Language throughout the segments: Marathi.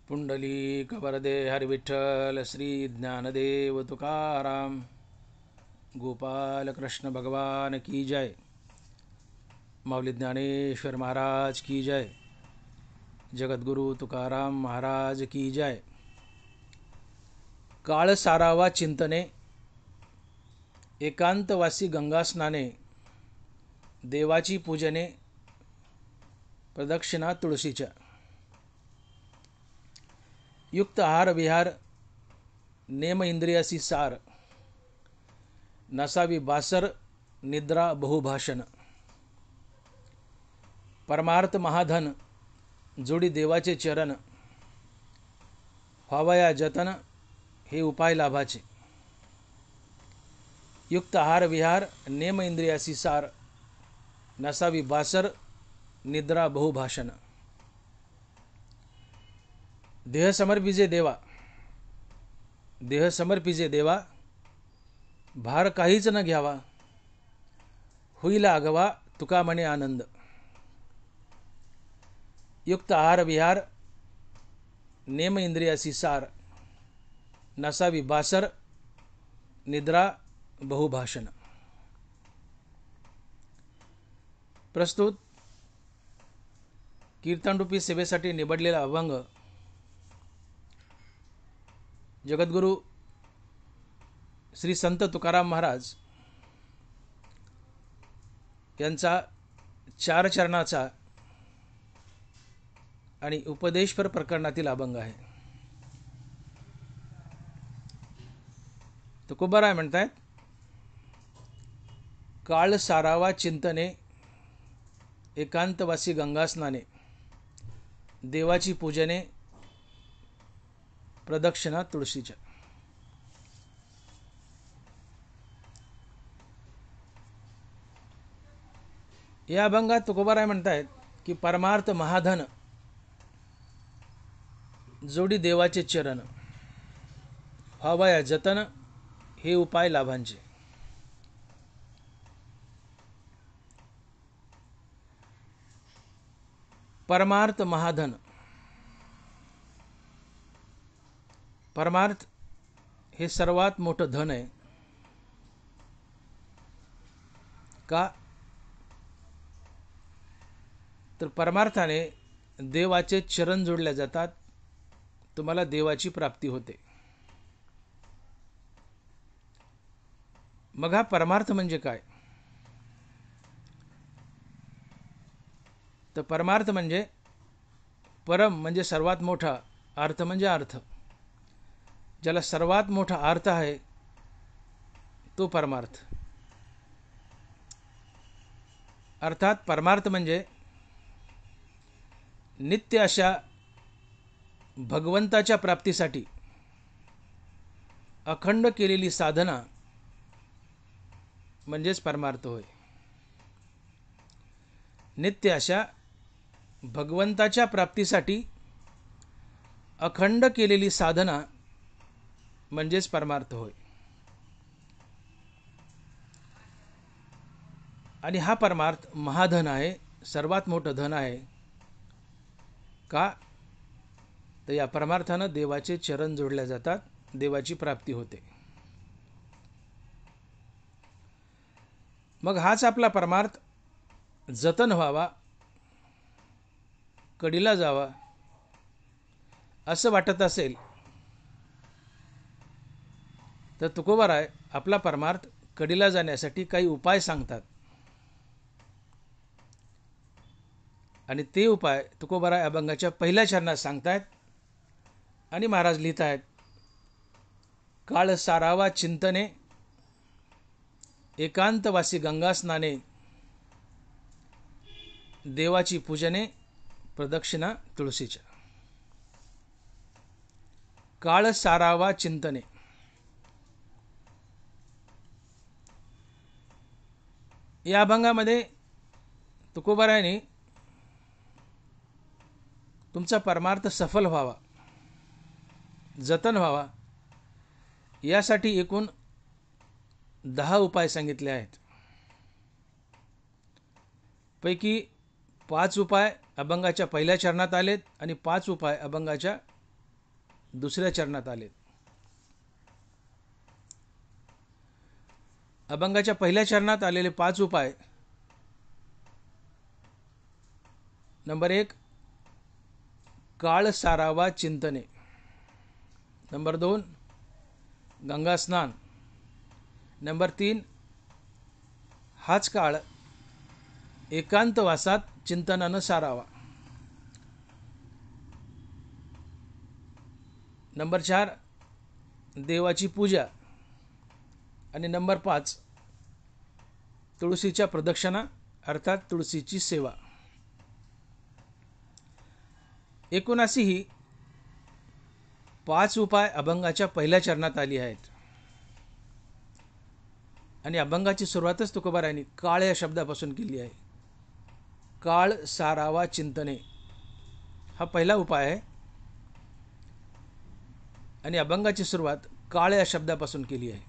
पुंडलिक वरदे हरिविठ्ठल श्री ज्ञानदेव तुकाराम गोपाल कृष्ण भगवान की जय। माऊली ज्ञानेश्वर महाराज की जय। जगद्गुरु तुकाराम महाराज की जय। काळ सारावा चिंतने, एकांतवासी गंगास्नाने, देवाची पूजने, प्रदक्षिणा तुळशीच्या। युक्त आहार विहार, नेम इंद्रियासी सार, नसावी बासर, निद्रा बहुभाषण। परमार्थ महाधन, जोडी देवाचे चरण, व्हावया जतन, हे उपाय लाभाचे। युक्त आहार विहार, नेम इंद्रियासी सार, नसावी बासर, निद्रा बहुभाषण। देह समर्पिजे देवा, देह समर्पिजे देवा, भार काहीच न घ्यावा, होईल आगवा तुका म्हणे आनंद। युक्त आहार विहार, नेम इंद्रियासी सार, नसावी बासर, निद्रा बहुभाषण। प्रस्तुत कीर्तनरूपी सेवेसाठी निवडलेला अभंग जगद्गुरु श्री संत तुकाराम महाराज यांचा 4 चरणाचा आणि उपदेशपर प्रकरणातील अभंग आहे। तुकोबाराय म्हणतायत, काळ सारावा चिंतने, एकांतवासी गंगास्नाने, देवाची पूजने, प्रदक्षिणा तुळशीच्या। या अभंगात तुकोबाराय म्हणतायत की परमार्थ महाधन, जोडी देवाचे चरण, व्हावया जतन, हे उपाय लाभांचे। परमार्थ महाधन, परमार्थ हे सर्वात मोठं धन आहे। का तर परमार्थाने देवाचे चरण जोडले जातात, तुम्हाला देवाची प्राप्ती होते। मग हा परमार्थ म्हणजे काय? तर परमार्थ म्हणजे परम म्हणजे सर्वात मोठा, अर्थ म्हणजे अर्थ। ज्याला सर्वात मोठा अर्थ आहे तो परमार्थ। अर्थात परमार्थ म्हणजे नित्य अशा भगवंताच्या प्राप्तीसाठी अखंड केलेली साधना म्हणजेच परमार्थ होय। नित्य अशा भगवंताच्या प्राप्तीसाठी अखंड केलेली साधना म्हणजेच परमार्थ होय। आणि हा परमार्थ महाधन आहे, सर्वात मोठं धन आहे। का तर या परमार्थानं देवाचे चरण जोडले जातात, देवाची प्राप्ती होते। मग हाच आपला परमार्थ जतन व्हावा, कडीला जावा असं वाटत असेल तर तुकोबाराय आपला परमार्थ कडीला जाण्यासाठी काही उपाय सांगतात। आणि ते उपाय तुकोबाराय अभंगाच्या पहिल्या चरणात सांगतायत आणि महाराज लिहित आहेत, काळ सारावा चिंतने, एकांतवासी गंगास्नाने, देवाची पूजने, प्रदक्षिणा तुळशीच्या। काळ सारावा चिंतने, या अभंगामध्ये तुकोबारायांनी तुमचा परमार्थ सफल व्हावा, जतन व्हावा यासाठी एकूण 10 उपाय सांगितले आहेत। पैकी 5 उपाय अभंगाच्या पहिल्या चरणात आलेत आणि 5 उपाय अभंगाच्या दुसऱ्या चरणात आले. अभंगाच्या पहिल्या चरणात आलेले 5 उपाय. नंबर 1, काळ सारावा चिंतने. नंबर 2, गंगा स्नान. नंबर 3, हाच काळ एकांतवासात चिंतनानं सारावा. नंबर 4, देवाची पूजा. आणि नंबर 5, तुळशीच्या प्रदक्षिणा अर्थात तुळशीची सेवा. एकूणाशी ही 5 उपाय अभंगाच्या पहिल्या चरणात आली आहेत. आणि अभंगाची सुरुवातच तुकोबारायांनी काळ या शब्दापासून केली आहे. काळ सारावा चिंतने हा पहिला उपाय आहे. आणि अभंगाची सुरुवात काळ या शब्दापासून केली आहे.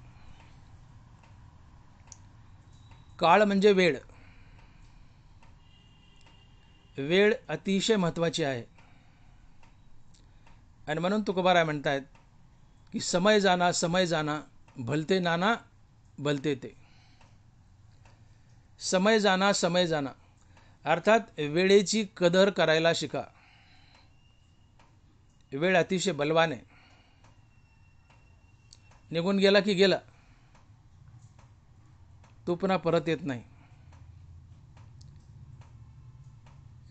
काळ म्हणजे वेळ. वेळ अतिशय महत्त्वाची आहे. आणि म्हणून तुकोबाराय म्हणतायत की समय जाना समय जाना भलते नाना भलते ते. समय जाना समय जाना अर्थात वेळेची कदर करायला शिका. वेळ अतिशय बलवान आहे. निघून गेला की गेला, तो पुन्हा परत येत नाही.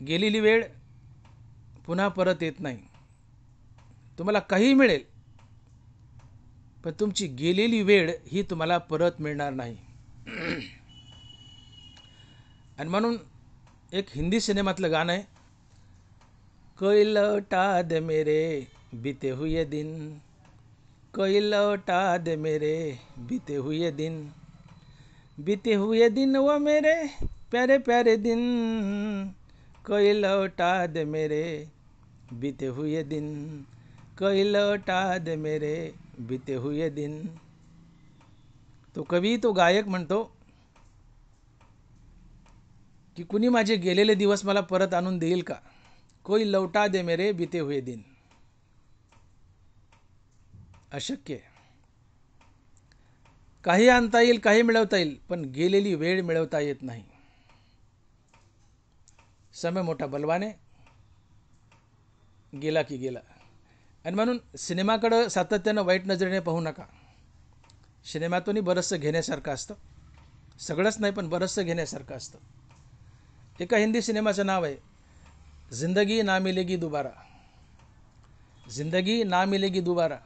गेलेली वेळ पुन्हा परत येत नाही. तुम्हाला काही मिळेल पण तुमची गेलेली वेळ ही तुम्हाला परत मिळणार नाही. आणि म्हणून एक हिंदी सिनेमातलं गाणं आहे, कोई लौटा दे मेरे बीते हुए दिन, कोई लौटा दे मेरे बीते हुए दिन, बीते हुए दिन वो मेरे प्यारे प्यारे दिन, कोई लौटा दे मेरे बीते हुए दिन, कोई लौटा दे मेरे बीते हुए दिन. तो कवी, तो गायक म्हणतो की कुणी माझे गेलेले दिवस मला परत आणून देईल का? कोई लौटा दे मेरे बीते हुए दिन. अशक्य आहे. काही आणता येईल, काही मिळवता येईल, पण गेलेली वेळ मिळवता येत नाही. समय मोठा बलवान आहे, गेला की गेला. आणि म्हणून सिनेमाकडं सातत्यानं वाईट नजरेने पाहू नका. सिनेमातूनही बरंचसं घेण्यासारखं असतं. सगळंच नाही पण बरंचसं घेण्यासारखं असतं. एका हिंदी सिनेमाचं नाव आहे जिंदगी ना मिलेगी दोबारा. जिंदगी ना मिलेगी दोबारा.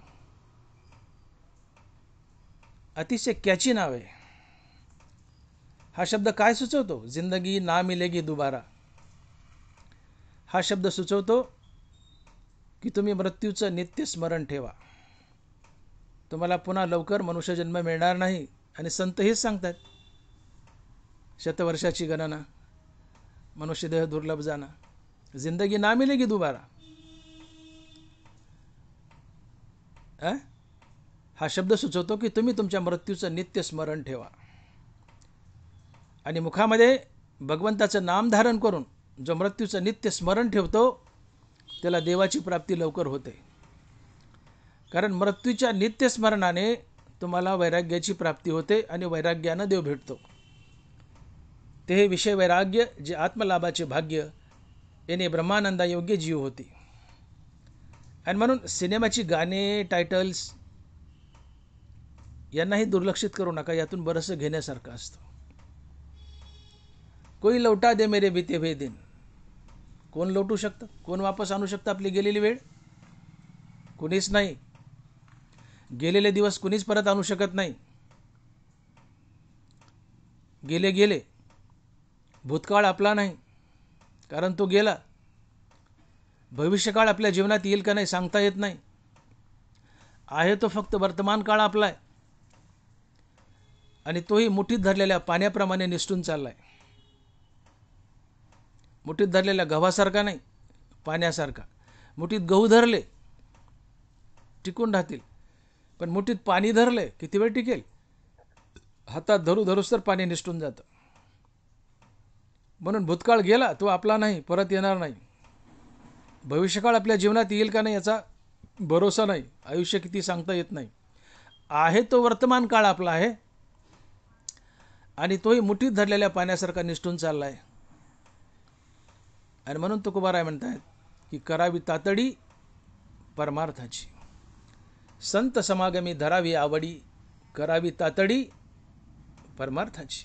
अतिशय कॅची नाव आहे. हा शब्द काय सुचवतो? जिंदगी ना मिलेगी दोबारा. हा शब्द सुचवतो की तुम्ही मृत्यूचं नित्य स्मरण ठेवा. तुम्हाला पुन्हा लवकर मनुष्यजन्म मिळणार नाही. आणि संत हेच सांगतात, शतवर्षाची गणना, मनुष्यदेह दुर्लभ जाना, जिंदगी ना मिलेगी दोबारा. हा शब्द सुचवतो की तुम्ही तुमच्या मृत्यूचं नित्य स्मरण ठेवा. आणि मुखामध्ये भगवंताचं नाम धारण करून जो मृत्यूचं नित्य स्मरण ठेवतो त्याला देवाची प्राप्ती लवकर होते. कारण मृत्यूच्या नित्य स्मरणाने तुम्हाला वैराग्याची प्राप्ती होते आणि वैराग्यानं देव भेटतो. ते हे विषय वैराग्य जे आत्मलाभाचे भाग्य याने ब्रह्मानंदा योग्य जीव होती. आणि म्हणून सिनेमाची गाणे, टायटल्स यांनाही दुर्लक्षित करू नका. यातून बरंचसं घेण्यासारखं असतं. कोई लौटा दे मेरे बीते हुए दिन. कोण लौटू शकतं? कोण वापस आणू शकतं आपली गेलेली वेळ? कुणीच नाही. गेलेले दिवस कुणीच परत आणू शकत नाही. गेले गेले. भूतकाळ आपला नाही, कारण तो गेला. भविष्यकाळ आपल्या जीवनात येईल का नाही सांगता येत नाही. आहे तो फक्त वर्तमान काळ आपला आहे. आणि तोही मुठीत धरलेल्या पाण्याप्रमाणे निसटून चाललाय. मुठीत धरलेल्या गव्हासारखा नाही, पाण्यासारखा. मुठीत गहू धरले टिकून राहतील, पण मुठीत पाणी धरले किती वेळ टिकेल? हातात धरू धरूच तर पाणी निसटून जातं. म्हणून भूतकाळ गेला, तो आपला नाही, परत येणार नाही. भविष्यकाळ आपल्या जीवनात येईल का नाही याचा भरोसा नाही, आयुष्य किती सांगता येत नाही. आहे तो वर्तमान काळ आपला आहे आणि तोही मुठीत धरलेल्या पाण्यासारखा निष्ठून चालला आहे. आणि म्हणून तुकोबाराय म्हणतात की करावी तातडी परमार्थाची, संत समागमी धरावी आवडी, करावी तातडी परमार्थाची.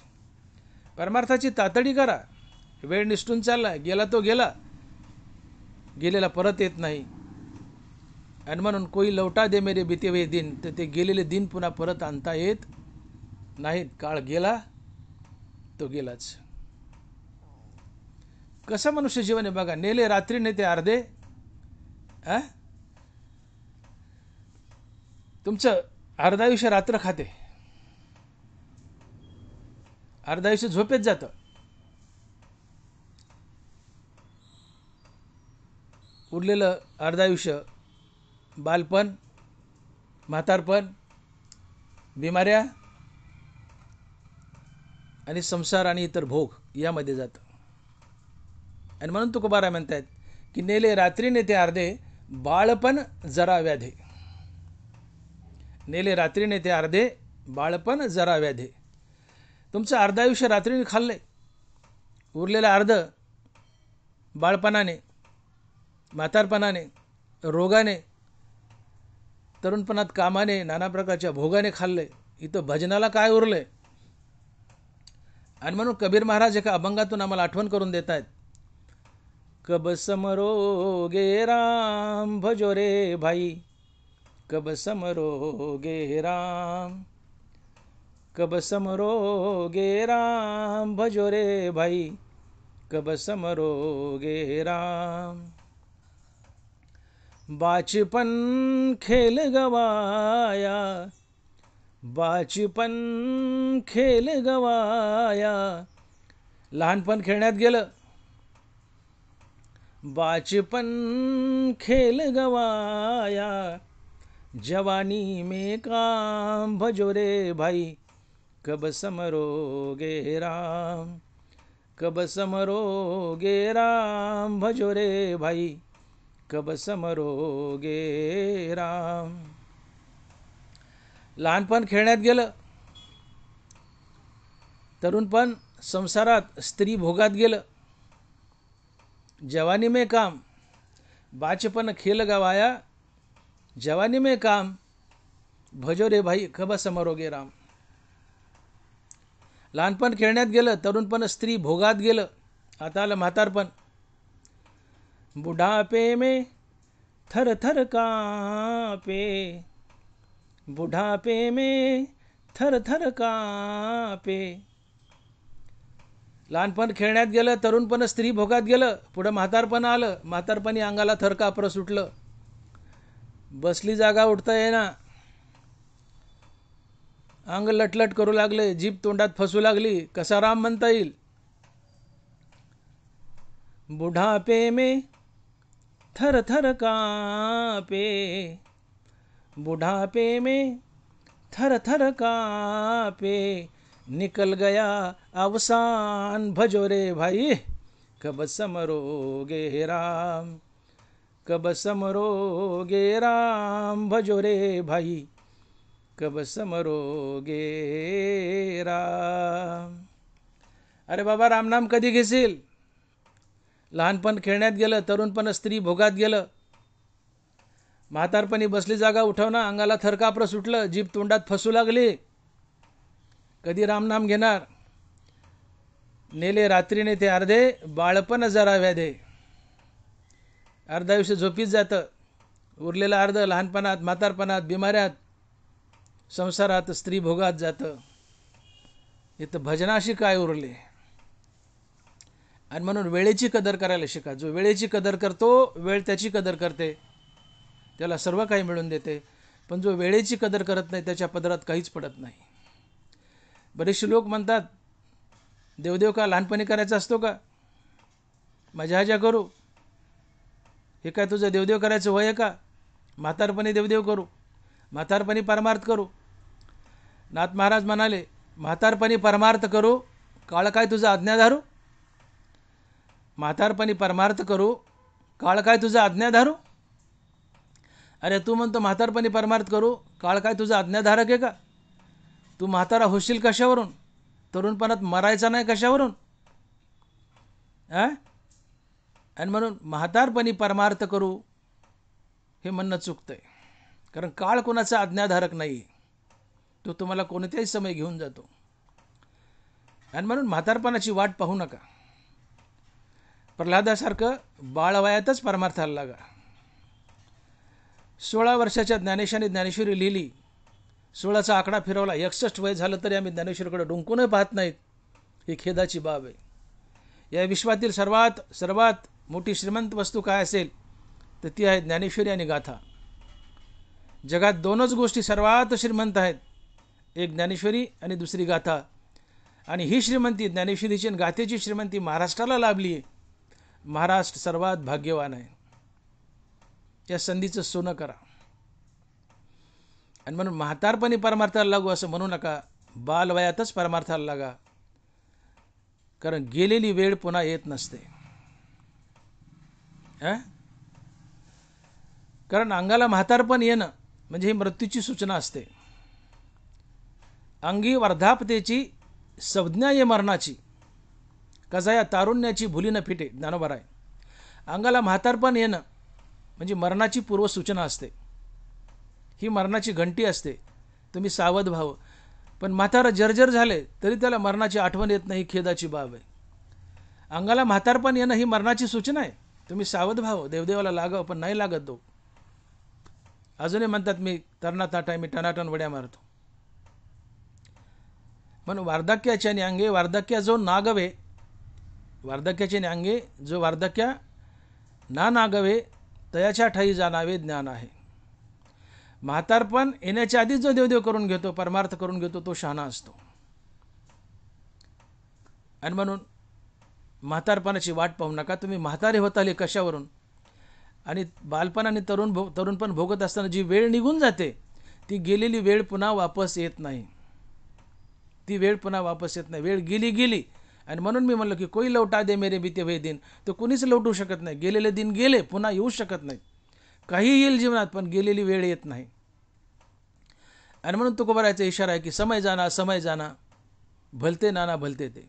परमार्थाची तातडी करा. वेळ निष्ठून चालला, गेला तो गेला, गेलेला परत येत नाही. आणि म्हणून कोई लौटा दे मेरे बीते हुए दिन, तर ते गेलेले दिन पुन्हा परत आणता येत नाहीत. काळ गेला तो गेलाच. कसं मनुष्य जीवन आहे बघा. नेले रात्री नेते अर्धे. तुमचं अर्ध आयुष्य रात्र खाते, अर्ध आयुष्य झोपेत जातं. उरलेलं अर्ध आयुष्य बालपण, म्हातारपण, बिमाऱ्या आणि संसार आणि इतर भोग यामध्ये जातं. आणि म्हणून तुकोबाराय म्हणतात की नेले रात्री नेते अर्धे, बाळपण जरा व्याधे. नेले रात्री नेते अर्धे, बाळपण जरा व्याधे. तुमचं अर्ध आयुष्य रात्रीने खाल्लंय, उरलेलं अर्ध बाळपणाने, म्हातारपणाने, रोगाने, तरुणपणात कामाने, नाना प्रकारच्या भोगाने खाल्लंय. इथं भजनाला काय उरलंय? आणि म्हणून कबीर महाराज एका अभंगातून आम्हाला आठवण करून देत आहेत. कब समरोगे राम भजो रे भाई, कब समरोगे राम, कब समरोगे राम भजो रे भाई, कब समरोगे राम. बाचपन खेल गवाया, बाचपन खेल गवाया. लहानपण खेळण्यात गेलं, बाचपन खेल गवाया. जवानी में काम भजो रे भाई, कब समरोगे राम, कब समरोगे राम भजो रे भाई, कब समरोगे राम. लहानपण खेळण्यात गेलं, तरुणपण संसारात स्त्री भोगात गेलं. जवानी में काम, बाचपन खेल गवाया. जवानी में काम भजो रे भाई, कब समरोगे राम. लहानपण खेळण्यात गेलं, तरुणपण स्त्री भोगात गेलं. आता आलं म्हातारपण. बुढ़ापे में थर थर कांपे, बुढ़ापे में थर थर कांपे. लहानपण खेळण्यात गेलं, तरुणपण स्त्री भोगात गेलं. पुढं म्हातारपण आलं. म्हातारपणी अंगाला थर कापरं सुटलं, बसली जागा उठता येईना, अंग लटलट करू लागले, जीभ तोंडात फसू लागली. कसा राम म्हणता येईल? बुढ़ापे में थर थर कांपे, बुढ़ापे में थर थर कांपे. निकल गया अवसान भजो रे भाई, कब समरोगे राम, कब समरोगे राम भजो रे भाई, कब समरोगे राम. अरे बाबा, रामनाम कधी घेशील? लहानपण खेळण्यात गेलं, तरुणपण स्त्री भोगात गेलं. म्हातारपणी बसली जागा उठवणं, अंगाला थरकापरं सुटलं, जीभ तोंडात फसू लागली. कधी रामनाम घेणार? नेले रात्रीने ते अर्धे, बाळपण जरा व्याधे. अर्ध आयुष्य झोपीत जातं, उरलेलं अर्ध लहानपणात, म्हातारपणात, बिमाऱ्यात, संसारात, स्त्री भोगात जातं. इथं भजनाशी काय उरले? आणि म्हणून वेळेची कदर करायला शिका. जो वेळेची कदर करतो, वेळ त्याची कदर करते, त्याला सर्व काही मिळून देते. पण जो वेळेची कदर करत नाही, त्याच्या पदरात काहीच पडत नाही. बरेचसे लोक म्हणतात, देवदेव का लहानपणी करायचा असतो का? मजा हजा करू, हे काय तुझं देवदेव करायचं वय आहे का? म्हातारपणी देवदेव करू, म्हातारपणी परमार्थ करू. नाथ महाराज म्हणाले, म्हातारपणी परमार्थ करू, काळ काय तुझा आज्ञा धरू. म्हातारपणी परमार्थ करू, काळ काय तुझा आज्ञा धरू. अरे तू म्हणतो म्हातारपणी परमार्थ करू, काळ काय तुझा आज्ञाधारक आहे का? तू म्हातारा होशील कशावरून? तरुणपणात मरायचा नाही कशावरून? आणि म्हणून म्हातारपणी परमार्थ करू हे म्हणणं चुकतंय. कारण काळ कोणाचा आज्ञाधारक नाही, तो तुम्हाला कोणत्याही समय घेऊन जातो. आणि म्हणून म्हातारपणाची वाट पाहू नका. प्रल्हादासारखं बाळवयातच परमार्थाला लागा. 16 वर्षाच्या ज्ञानेशाने ज्ञानेश्वरी लिहिली, 16चा आकडा फिरवला, 61 वय झालं तरी आम्ही ज्ञानेश्वरीकडे डोंकूनही पाहत नाहीत. ही खेदाची बाब आहे. या विश्वातील सर्वात मोठी श्रीमंत वस्तू काय असेल तर ती आहे ज्ञानेश्वरी आणि गाथा. जगात दोनच गोष्टी सर्वात श्रीमंत आहेत, एक ज्ञानेश्वरी आणि दुसरी गाथा. आणि ही श्रीमंती, ज्ञानेश्वरीची आणि गाथेची श्रीमंती महाराष्ट्राला लाभली आहे. महाराष्ट्र सर्वात भाग्यवान आहे. या संधीचं सोनं करा. आणि म्हणून म्हातारपणी परमार्थाला लागू असं म्हणू नका, बालवयातच परमार्थाला लागा. कारण गेलेली वेळ पुन्हा येत नसते. कारण अंगाला म्हातारपण येणं म्हणजे ही मृत्यूची सूचना असते. अंगी वर्धापतेची संज्ञा ये मरणाची, कसा या तारुण्याची भुली न फिटे. ज्ञानोबा आहे. अंगाला म्हातारपण येणं म्हणजे मरणाची पूर्वसूचना असते. ही मरणाची घंटी असते. तुम्ही सावध व्हावं. पण म्हातारा जर्जर झाले तरी त्याला मरणाची आठवण येत नाही, खेदाची बाब आहे. अंगाला म्हातारपण येणं ही मरणाची सूचना आहे. तुम्ही सावध व्हावं, देवदेवाला लागावं, पण नाही लागत तो. अजूनही म्हणतात मी तरणा ताटा, मी टनाटन वड्या मारतो. म्हणून वार्धक्याच्या अंगे वार्धक्या जो नागवे, वार्धक्याचे अंगे जो वार्धक्या ना नागवे तयाच्या ठाई जाणावे ज्ञान आहे. म्हातारपण येण्याच्या आधीच जो देवदेव करून घेतो, परमार्थ करून घेतो, तो शहाणा असतो. आणि म्हणून म्हातारपणाची वाट पाहू नका. तुम्ही म्हातारे होताले कशावरून? आणि बालपण आणि तरुणपण भोगत असताना जी वेळ निघून जाते, ती गेलेली वेळ पुन्हा वापस येत नाही. ती वेळ पुन्हा वापस येत नाही. वेळ गेली. आणि म्हणून मी म्हणलो की कोई लौटा दे मेरे बीते हुए दिन. तो कुणीच लौटू शकत नाही. गेलेले दिन गेले, पुन्हा येऊ शकत नाही. काही येईल जीवनात, पण गेलेली वेळ येत नाही. आणि म्हणून तुकोबारायचा इशारा आहे की समय जाना भलते नाना भलते ते.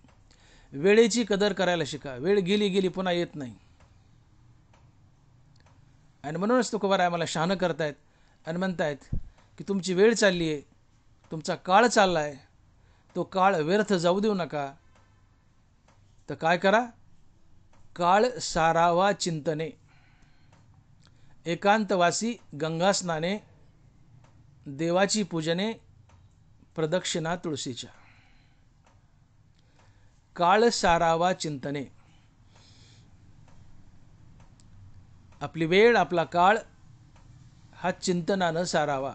वेळेची कदर करायला शिका. वेळ गेली पुन्हा येत नाही. आणि म्हणूनच तुकोबाराय आम्हाला शहाणं करतायत आणि म्हणतायत की तुमची वेळ चालली आहे, तुमचा काळ चालला आहे, तो काळ व्यर्थ जाऊ देऊ नका. तर काय करा? काळ सारावा चिंतने, एकांतवासी गंगा स्नाने, देवाची पूजने, प्रदक्षिणा तुळशीच्या. काळ सारावा चिंतने. आपली वेळ, आपला काळ हा चिंतनानं सारावा.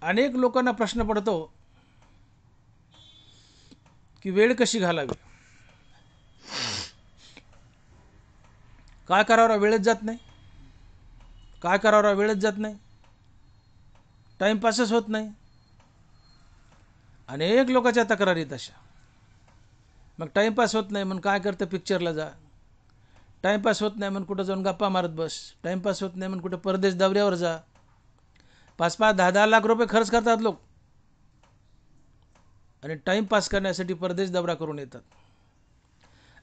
अनेक लोकांना प्रश्न पडतो की वेळ कशी घालावी, काय करावं, वेळच जात नाही. काय करावं, वेळच जात नाही. टाईमपासच होत नाही. अनेक लोकांच्या तक्रारी तशा. मग टाईमपास होत नाही म्हणून काय करतं, पिक्चरला जा. टाईमपास होत नाही म्हणून कुठं जाऊन गप्पा मारत बस. टाईमपास होत नाही म्हणून कुठं परदेश दौऱ्यावर जा. 5-5, 10-10 लाख रुपये खर्च करतात लोक आणि टाईमपास करण्यासाठी परदेश दौरा करून येतात.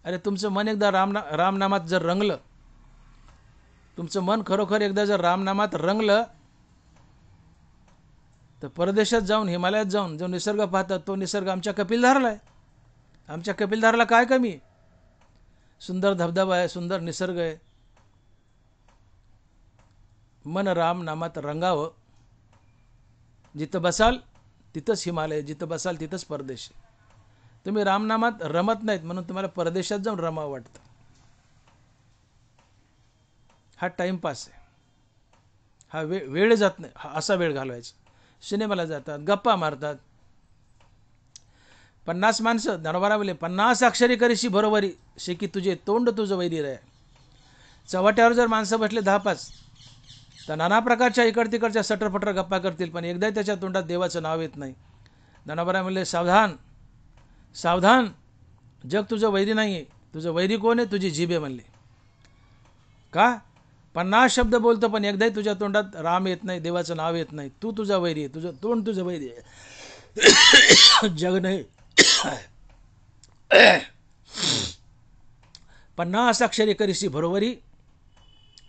अरे तुमचं मन एकदा रामनामात जर रंगलं, तुमचं मन खरोखर एकदा जर रामनामात रंगलं, तर परदेशात जाऊन, हिमालयात जाऊन जो निसर्ग पाहतात, तो निसर्ग आमच्या कपिलधारला आहे. आमच्या कपिलधारला काय कमी आहे? सुंदर धबधबा आहे, सुंदर निसर्ग आहे. मन रामनामात रंगावं. जिथं बसाल तिथंच हिमालय, जिथं बसाल तिथंच परदेश. तुम्ही रामनामात रमत नाहीत म्हणून तुम्हाला परदेशात जाऊन रमावं वाटतं. हा टाईमपास आहे. हा वेळ जात नाही. हा असा वेळ घालवायचा. सिनेमाला जातात, गप्पा मारतात. 50 माणसं, ज्ञानोबा बोलले, 50 अक्षरी करीशी बरोबरी शेकी तुझे तोंड तुझं वैरी रे. चव्हाट्यावर जर माणसं बसले 10-5 तर नाना प्रकारच्या इकड तिकडच्या सटरफटर गप्पा करतील, पण एकदा त्याच्या तोंडात देवाचं नाव येत नाही. ज्ञानोबा म्हणले, सावधान सावधान, जग तुझं वैरी नाही आहे. तुझं वैरी कोण आहे? तुझी जीभ आहे म्हणले. का? 50 शब्द बोलतो पण एकदाही तुझ्या तोंडात राम येत नाही, देवाचं नाव येत नाही. तू तुझा वैरी आहे, तुझं तोंड तुझं वैरी आहे. जग नाही. 50 अक्षरी करीशी भरोवरी,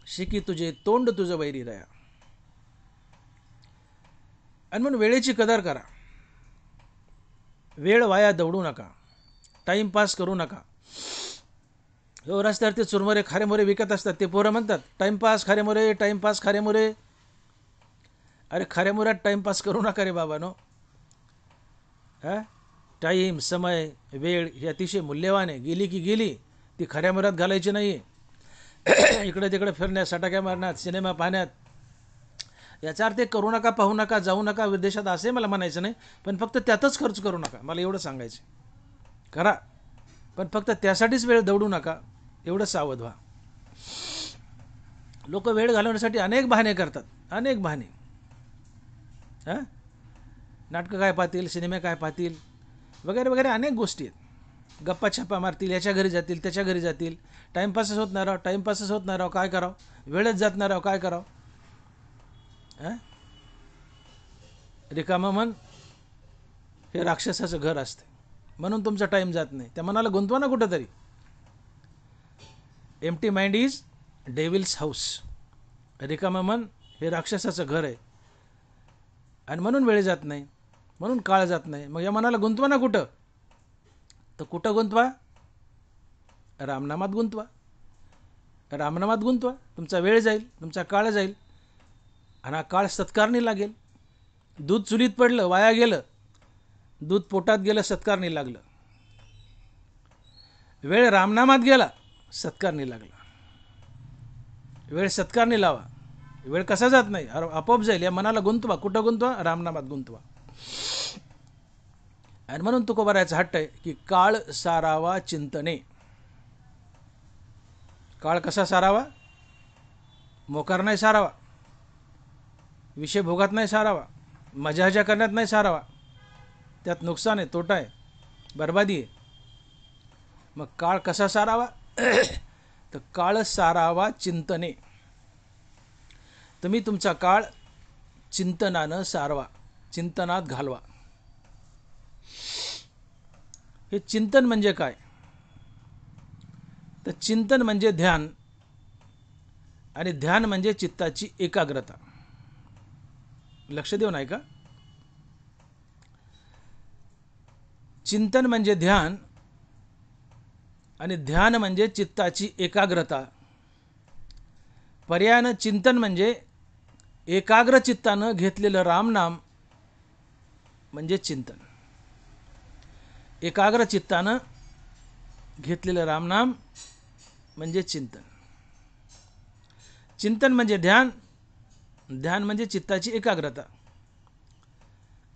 शिकी तुझे तोंड तुझं वैरी रया. आणि म्हणून वेळेची कदर करा. वेळ वाया दौडू नका, टाईमपास करू नका. हो, रस्त्यावर ते चुरमुरे खारेमुरे विकत असतात, ते पोरं म्हणतात टाईमपास खारेमुरे, टाईमपास खारेमुरे. अरे खारेमुऱ्यात टाईमपास करू नका रे बाबा नो. टाईम, समय, वेळ ही अतिशय मूल्यवान आहे. गेली की गेली, ती खाऱ्यामुऱ्यात घालायची नाही आहे. इकडे तिकडे फिरण्यात, सटाक्या मारण्यात, सिनेमा पाहण्यात, याचा अर्थ करू नका, पाहू नका, जाऊ नका विदेशात असे मला म्हणायचं नाही. पण फक्त त्यातच खर्च करू नका, मला एवढं सांगायचं. करा, पण फक्त त्यासाठीच वेळ दौडू नका, एवढं सावध व्हा. लोक वेळ घालवण्यासाठी अनेक बहाणे करतात, अनेक बहाणे. नाटकं काय पाहतील, सिनेमे काय पाहतील, वगैरे वगैरे अनेक गोष्टी आहेत. गप्पा छप्पा मारतील, याच्या घरी जातील, त्याच्या घरी जातील. टाईमपासच होत नाही राव, टाईमपासच होत नाही राव, काय करावं. वेळच जात नाही राव, काय करावं. रिकामं मन हे राक्षसाचं घर असते, म्हणून तुमचा टाईम जात नाही. त्या मनाला गुंतवा ना कुठंतरी. Empty mind is devil's house. रिकामं मन हे राक्षसाचं घर आहे, आणि म्हणून वेळ जात नाही, म्हणून काळ जात नाही. मग या मनाला गुंतवा ना कुठं. तर कुठं गुंतवा? रामनामात गुंतवा. रामनामात गुंतवा, तुमचा वेळ जाईल, तुमचा काळ जाईल, आणि हा काळ सत्कारणी लागेल. दूध चुलीत पडलं, वाया गेलं. दूध पोटात गेलं, सत्कारणी लागलं. वेळ रामनामात गेला, सत्कारणी लागला. वेळ सत्कारणी लावा. वेळ कसा जात नाही, आपोआप जाईल. या मनाला गुंतवा. कुठं गुंतवा? रामनामात गुंतवा. आणि म्हणून तुकोबारायाचा हट्ट आहे की काळ सारावा चिंतने. काळ कसा सारावा? मोकार नाही सारावा, विषय भोगात नाही सारावा, मजाहजा करण्यात नाही सारावा. त्यात नुकसान आहे, तोटा आहे, बरबादी आहे. मग काळ कसा सारावा? तर काळ सारावा चिंतने. तुम्ही तुमचा काळ चिंतनानं सारवा, चिंतनात घालवा. हे चिंतन म्हणजे काय? तर चिंतन म्हणजे ध्यान, आणि ध्यान म्हणजे चित्ताची एकाग्रता. लक्ष देऊन ऐका. चिंतन म्हणजे ध्यान, आणि ध्यान म्हणजे चित्ताची एकाग्रता. पर्यायानं चिंतन म्हणजे एकाग्र चित्तानं घेतलेलं रामनाम म्हणजे चिंतन. एकाग्र चित्तानं घेतलेलं रामनाम म्हणजे चिंतन. चिंतन म्हणजे ध्यान, ध्यान म्हणजे चित्ताची एकाग्रता.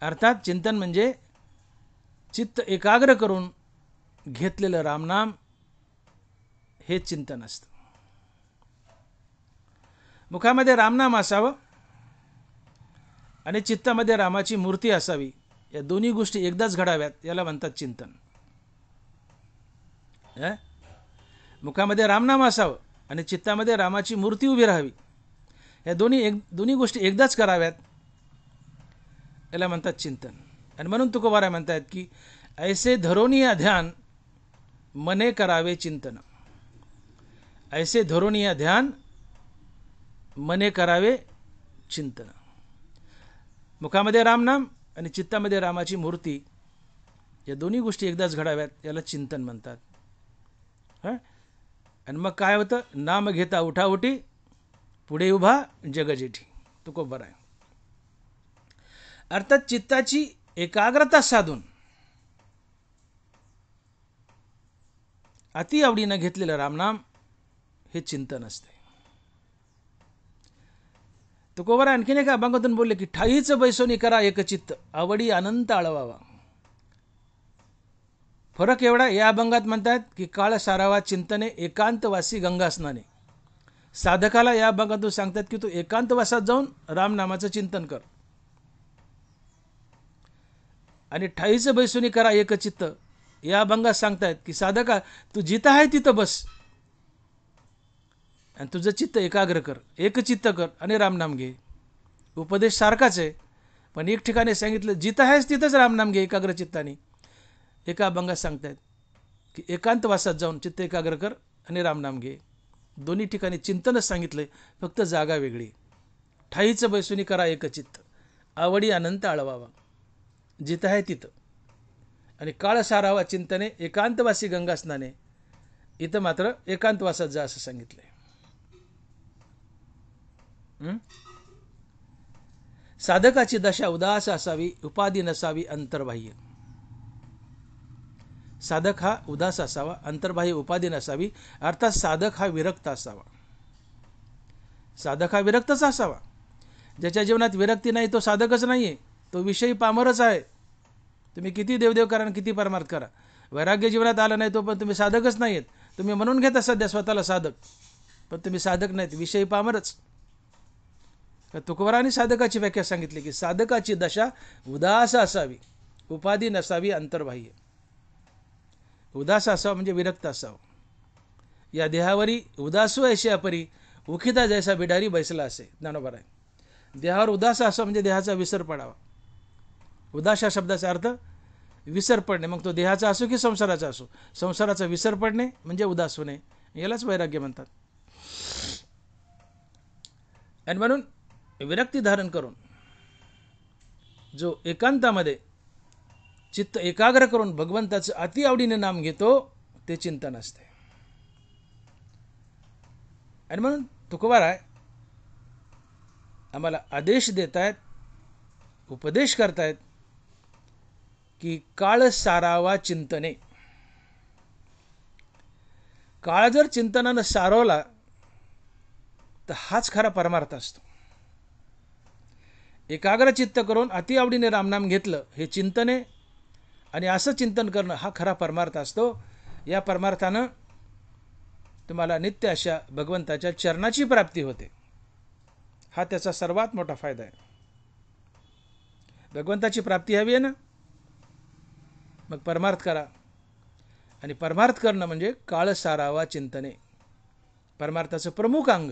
अर्थात चिंतन म्हणजे चित्त एकाग्र करून घेतलेलं रामनाम हे चिंतन असतं. मुखामध्ये रामनाम असावं आणि चित्तामध्ये रामाची मूर्ती असावी. या दोन्ही गोष्टी एकदाच घडाव्यात, याला म्हणतात चिंतन. मुखामध्ये रामनाम असावं आणि चित्तामध्ये रामाची मूर्ती उभी राहावी. या दोन्ही गोष्टी एकदाच कराव्यात, याला म्हणतात चिंतन. आणि म्हणून तुकोबाराय म्हणतात की ऐसे धरोनिया ध्यान मने करावे चिंतन. ऐसे धरोनिया ध्यान मने करावे चिंतन. मुखामध्ये रामनाम आणि चित्तामध्ये रामाची मूर्ती, या दोन्ही गोष्टी एकदाच घडाव्यात, याला चिंतन म्हणतात. आणि मग काय होतं? नाम घेता उठाउठी, पुढे उभा जगजेठी. तुकोबाराय. अर्थात चित्ताची एकाग्रता साधून अति आवडीनं घेतलेलं रामनाम हे चिंतन असते. तुकोबाराय आणखीन एका अभंगातून बोलले की ठाईच बैसोनी करा एकचित्त, आवडी अनंत आळवावा. फरक एवढा, या अभंगात म्हणतात की काळ सारावा चिंतने, एकांतवासी गंगा स्नाने. साधकाला या अभंगातून सांगतात की तू एकांतवासात जाऊन रामनामाचं चिंतन कर. आणि ठाईच बैसोनी करा एकचित्त, या अभंगात सांगतायत की साधका तू जिथं आहे तिथं बस. आणि तुझं चित्त एकाग्र कर, एकचित्त कर आणि रामनाम घे. उपदेश सारखाच आहे, पण एक ठिकाणी सांगितलं जिथं आहेस तिथंच रामनाम घे एकाग्र चित्ताने. एका अभंगात सांगतायत की एकांतवासात जाऊन चित्त एकाग्र कर आणि रामनाम घे. दोन्ही ठिकाणी चिंतनच सांगितलंय, फक्त जागा वेगळी. ठाईच बैसुनी करा एकचित्त, आवडी अनंत आळवावा. जिथं आहे तिथं. आणि काळ सारावा चिंतने, एकांतवासी गंगा स्नाने. इथं मात्र एकांतवासात जा असं सांगितलंय. साधकाची दशा उदास असावी, उपाधी नसावी अंतर्बाह्य. साधक हा उदास असावा, अंतर्बाह्य उपाधी नसावी, अर्थात साधक हा विरक्त असावा. साधक हा विरक्तच असावा. ज्याच्या जीवनात विरक्ती नाही तो साधकच नाही आहे, तो विषयी पामरच आहे. तुम्ही किती देवदेव करा आणि किती परमार्थ करा, वैराग्य जीवनात आलं नाही तो पण तुम्ही साधकच नाही आहेत. तुम्ही म्हणून घेता सध्या स्वतःला साधक, पण तुम्ही साधक नाहीत, विषयी पामरच. तुकोबारांनी साधकाची व्याख्या सांगितली की साधकाची दशा उदास असावी, उपाधी नसावी अंतर्बाह्य. उदास असावं म्हणजे विरक्त असावं. या देहावरी उदासू ऐशी अपरी, उखिता जैसा बिडारी बैसला असे. ज्ञानोबा आहे. देहावर उदास असावं म्हणजे देहाचा विसर पडावा. उदास या शब्दाचा अर्थ विसर पडणे. मग तो देहाचा असो की संसाराचा असो, संसाराचा विसर पडणे म्हणजे उदास होणे. यालाच वैराग्य म्हणतात. आणि म्हणून विरक्ती धारण करून जो एकांतामध्ये चित्त एकाग्र करून भगवंताचं अति आवडीने नाम घेतो ते चिंतन असते. आणि म्हणून तुकोबाराय आम्हाला आदेश देत आहेत, उपदेश करतायत की काळ सारावा चिंतने. काळ जर चिंतनानं सारवला तर हाच खरा परमार्थ असतो. एकाग्र चित्त करून अति आवडीने रामनाम घेतलं हे चिंतने, आणि असं चिंतन करणं हा खरा परमार्थ असतो. या परमार्थानं तुम्हाला नित्य अशा भगवंताच्या चरणाची प्राप्ती होते. हा त्याचा सर्वात मोठा फायदा आहे. भगवंताची प्राप्ती हवी आहे ना, मग परमार्थ करा. आणि परमार्थ करणं म्हणजे काळ सारावा चिंतने. परमार्थाचं प्रमुख अंग,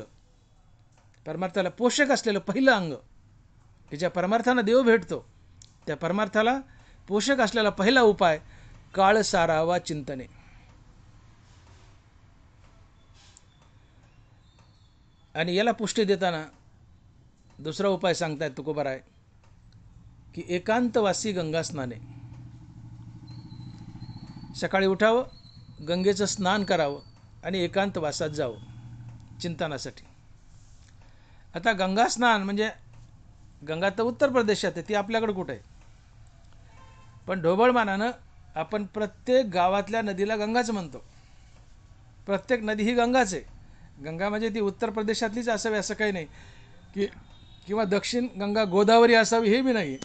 परमार्थाला पोषक असलेलं पहिलं अंग, की ज्या परमार्थानं देव भेटतो त्या परमार्थाला पोषक असलेला पहिला उपाय काळ सारावा चिंतने. आणि याला पुष्टी देताना दुसरा उपाय सांगतायत तुकोबाराय की एकांतवासी गंगा स्नाने. सकाळी उठावं, गंगेचं स्नान करावं आणि एकांतवासात जावं चिंतनासाठी. आता गंगा स्नान म्हणजे गंगा तर उत्तर प्रदेशात आहे, ती आपल्याकडे कुठे आहे. पण ढोबळमानानं आपण प्रत्येक गावातल्या नदीला गंगाच म्हणतो. प्रत्येक नदी ही गंगाच आहे. गंगा म्हणजे ती उत्तर प्रदेशातलीच असावी असं काही नाही, की किंवा दक्षिण गंगा गोदावरी असावी हे बी नाही.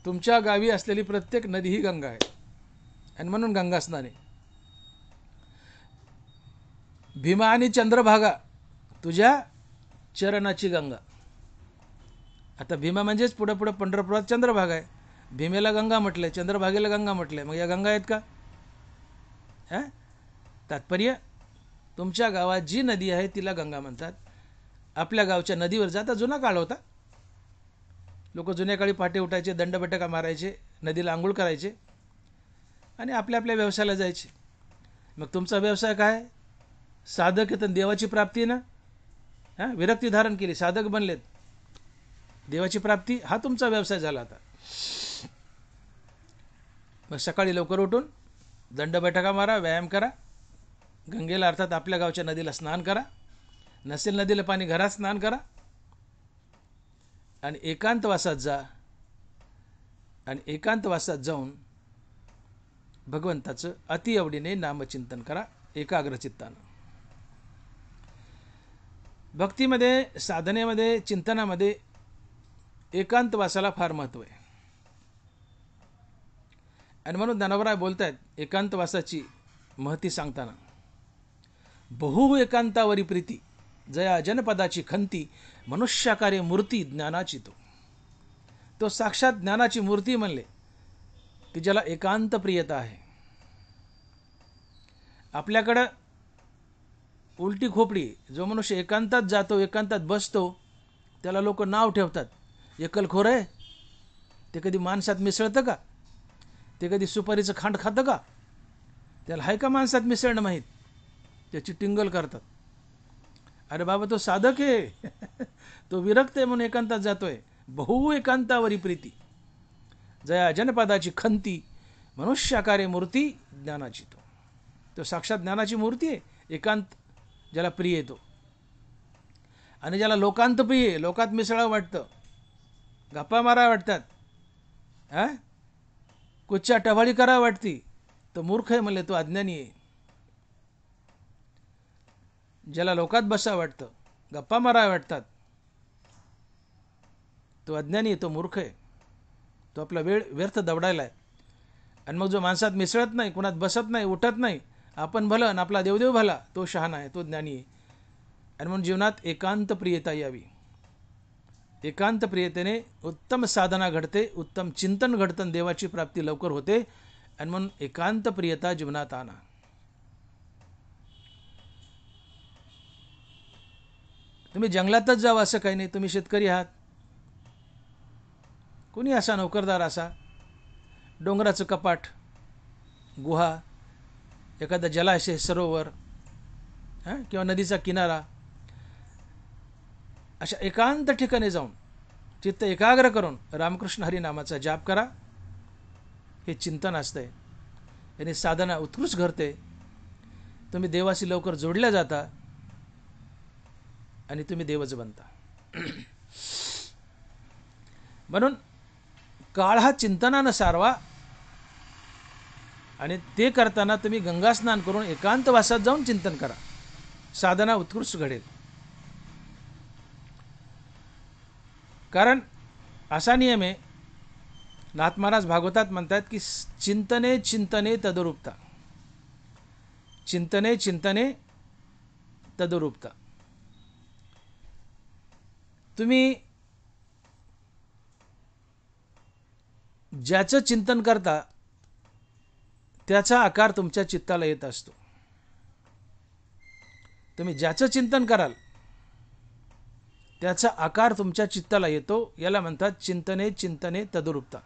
तुमच्या गावी असलेली प्रत्येक नदी ही गंगा आहे. आणि म्हणून गंगा स्नान आहे. भीमा आणि चंद्रभागा तुझ्या चरणाची गंगा. आता भीमा म्हणजेच पुढं पुढं पंढरपुरात चंद्रभागा आहे. भीमेला गंगा म्हटलंय, चंद्रभागेला गंगा म्हटलंय, मग या गंगा आहेत का? तात्पर्य तुमच्या गावात जी नदी आहे तिला गंगा म्हणतात. आपल्या गावच्या नदीवर जाता जुना काळ होता. लोक जुन्या काळी पहाटे उठायचे, दंडबटका मारायचे, नदीला आंघोळ करायचे आणि आपल्या आपल्या व्यवसायाला जायचे. मग तुमचा व्यवसाय काय? साधक आहे तर देवाची प्राप्ती ना. विरक्ती धारण केली, साधक बनलेत, देवाची प्राप्ती हा तुमचा व्यवसाय झाला. आता मग सकाळी लवकर उठून दंडबैठका मारा, व्यायाम करा, गंगेला अर्थात आपल्या गावच्या नदीला स्नान करा, नसेल नदीला पाणी घरात स्नान करा आणि एकांतवासात जा. आणि एकांतवासात जाऊन भगवंताचं अति आवडीने नामचिंतन करा एकाग्र चित्तानं. भक्तीमध्ये, साधनेमध्ये, चिंतनामध्ये एकांतवासाला फार महत्त्व आहे. आणि म्हणून ज्ञानोबराय बोलतायत एकांतवासाची महती सांगताना, बहु एकांतावरी प्रीती जया जनपदाची खंती, मनुष्याकार्य मूर्ती ज्ञानाची तो. तो साक्षात ज्ञानाची मूर्ती म्हणले की ज्याला एकांत प्रियता आहे. आपल्याकडं उलटी खोपडी. जो मनुष्य एकांतात जातो, एकांतात बसतो, त्याला लोक नाव ठेवतात एकलखोर आहे. ते कधी माणसात मिसळतं का? ते कधी सुपारीचं खांड खातं का? त्याला हाय का माणसात मिसळणं माहीत? त्याची टिंगल करतात. अरे बाबा, तो साधक आहे. तो विरक्त आहे म्हणून एकांतात जातोय. बहु एकांतावरी प्रीती, जया जनपदाची खंती, मनुष्याकारे मूर्ती ज्ञानाची. तो साक्षात ज्ञानाची मूर्ती आहे. एकांत ज्याला प्रिय येतो. आणि ज्याला लोकांत प्रिय आहे, लोकात मिसळावं वाटतं, गप्पा मारा वाटतात, कुच्च्या टवाळी करा वाटती, तो मूर्ख आहे म्हणले, तो अज्ञानी आहे. ज्याला लोकात बसा वाटतं, गप्पा मारा वाटतात, तो अज्ञानी आहे, तो मूर्ख आहे. तो आपला वेळ व्यर्थ दवडायला आहे. आणि मग जो माणसात मिसळत नाही, कुणात बसत नाही, उठत नाही, आपण भलं आणि आपला देवदेव भला, तो शहाणा आहे, तो ज्ञानी आहे. आणि म्हणून जीवनात एकांत प्रियता यावी. एकांत प्रियतेने उत्तम साधना घडते, उत्तम चिंतन घडतं, देवाची प्राप्ती लवकर होते. आणि म्हणून एकांत प्रियता जीवनात आणा. तुम्ही जंगलातच जावं असं काही नाही. तुम्ही शेतकरी आहात, कोणी असा नोकरदार असा, डोंगराचं कपाट, गुहा, एखादा जलाशय, सरोवर, किंवा नदीचा किनारा, अशा एकांत ठिकाणी जाऊन चित्त एकाग्र करून रामकृष्ण हरी नामाचा जाप करा. हे चिंतन असतंय. याने साधना उत्कृष्ट घडते. तुम्ही देवाशी लवकर जोडल्या जाता आणि तुम्ही देवच बनता. म्हणून काळ हा चिंतनानं सारवा. आणि ते करताना तुम्ही गंगा स्नान करून एकांतवासात जाऊन चिंतन करा. साधना उत्कृष्ट घडेल. कारण असा नियम आहे, नाथ महाराज भागवतात म्हणतात की चिंतने चिंतने तदरूपता. चिंतने चिंतने तदरूपता. तुम्ही ज्याचं चिंतन करता त्याचा आकार तुमच्या चित्ताला येत असतो. तुम्ही ज्याचं चिंतन कराल त्याचा आकार तुमच्या चित्ताला येतो. याला म्हणतात चिंतने चिंतने तदरूपता.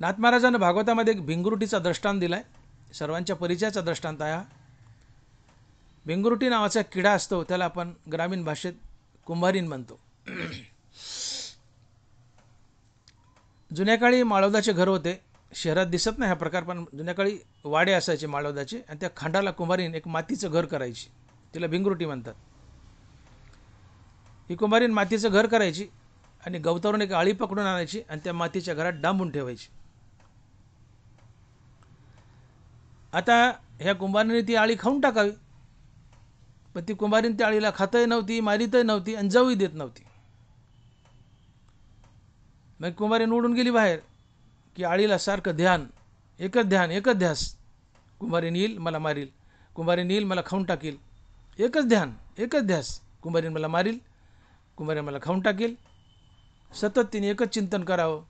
नाथ महाराजांनी भागवतामध्ये एक भिंगरुटीचा दृष्टांत दिलाय. सर्वांच्या परिचयाचा दृष्टांत आहे हा. भिंगरुटी नावाचा किडा असतो, त्याला आपण ग्रामीण भाषेत कुंभारीन म्हणतो. जुन्या काळी माळवदाचे घर होते. शहरात दिसत नाही हा प्रकार, पण जुन्या काळी वाडे असायचे माळवदाचे, आणि त्या खांडाला कुंभारीन एक मातीचं घर करायची. तिला भिंगरुटी म्हणतात. ही कुंभारीन मातीचं घर करायची आणि गवतावरून एक आळी पकडून आणायची आणि त्या मातीच्या घरात डांबून ठेवायची. आता ह्या कुंभारीने ती आळी खाऊन टाकावी, पण ती कुंभारीन त्या आळीला खातही नव्हती, मारितही नव्हती आणि जाऊही देत नव्हती. मग कुंभारीन उडून गेली बाहेर की आळीला सारखं ध्यान, एकच ध्यान, एकच ध्यास. कुंभारीन येईल मला मारील, कुंभारीन येईल मला खाऊन टाकील. एकच ध्यान, एकच ध्यास. कुंभारीन मला मारील, कुंभारीन मला खाऊन टाकील. सतत तिने एकच चिंतन करावं.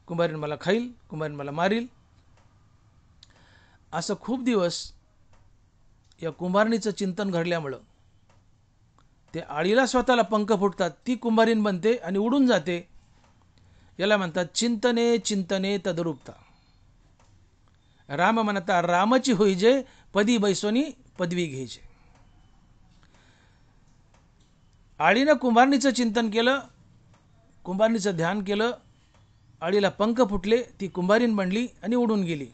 कुंभारीन मला खाईल, कुंभारीन मला मारील. असं खूप दिवस या कुंभारणीचं चिंतन घडल्यामुळं ते आळीला स्वतःला पंख फुटतात, ती कुंभारीन बनते आणि उडून जाते. याला म्हणतात चिंतने चिंतने तदरूपता. राम म्हणता रामची होईजे, पदी बैसोनी पदवी घ्यायचे. आळीनं कुंभारणीचं चिंतन केलं, कुंभारणीचं ध्यान केलं, आळीला पंख फुटले, ती कुंभारीन बनली आणि उडून गेली.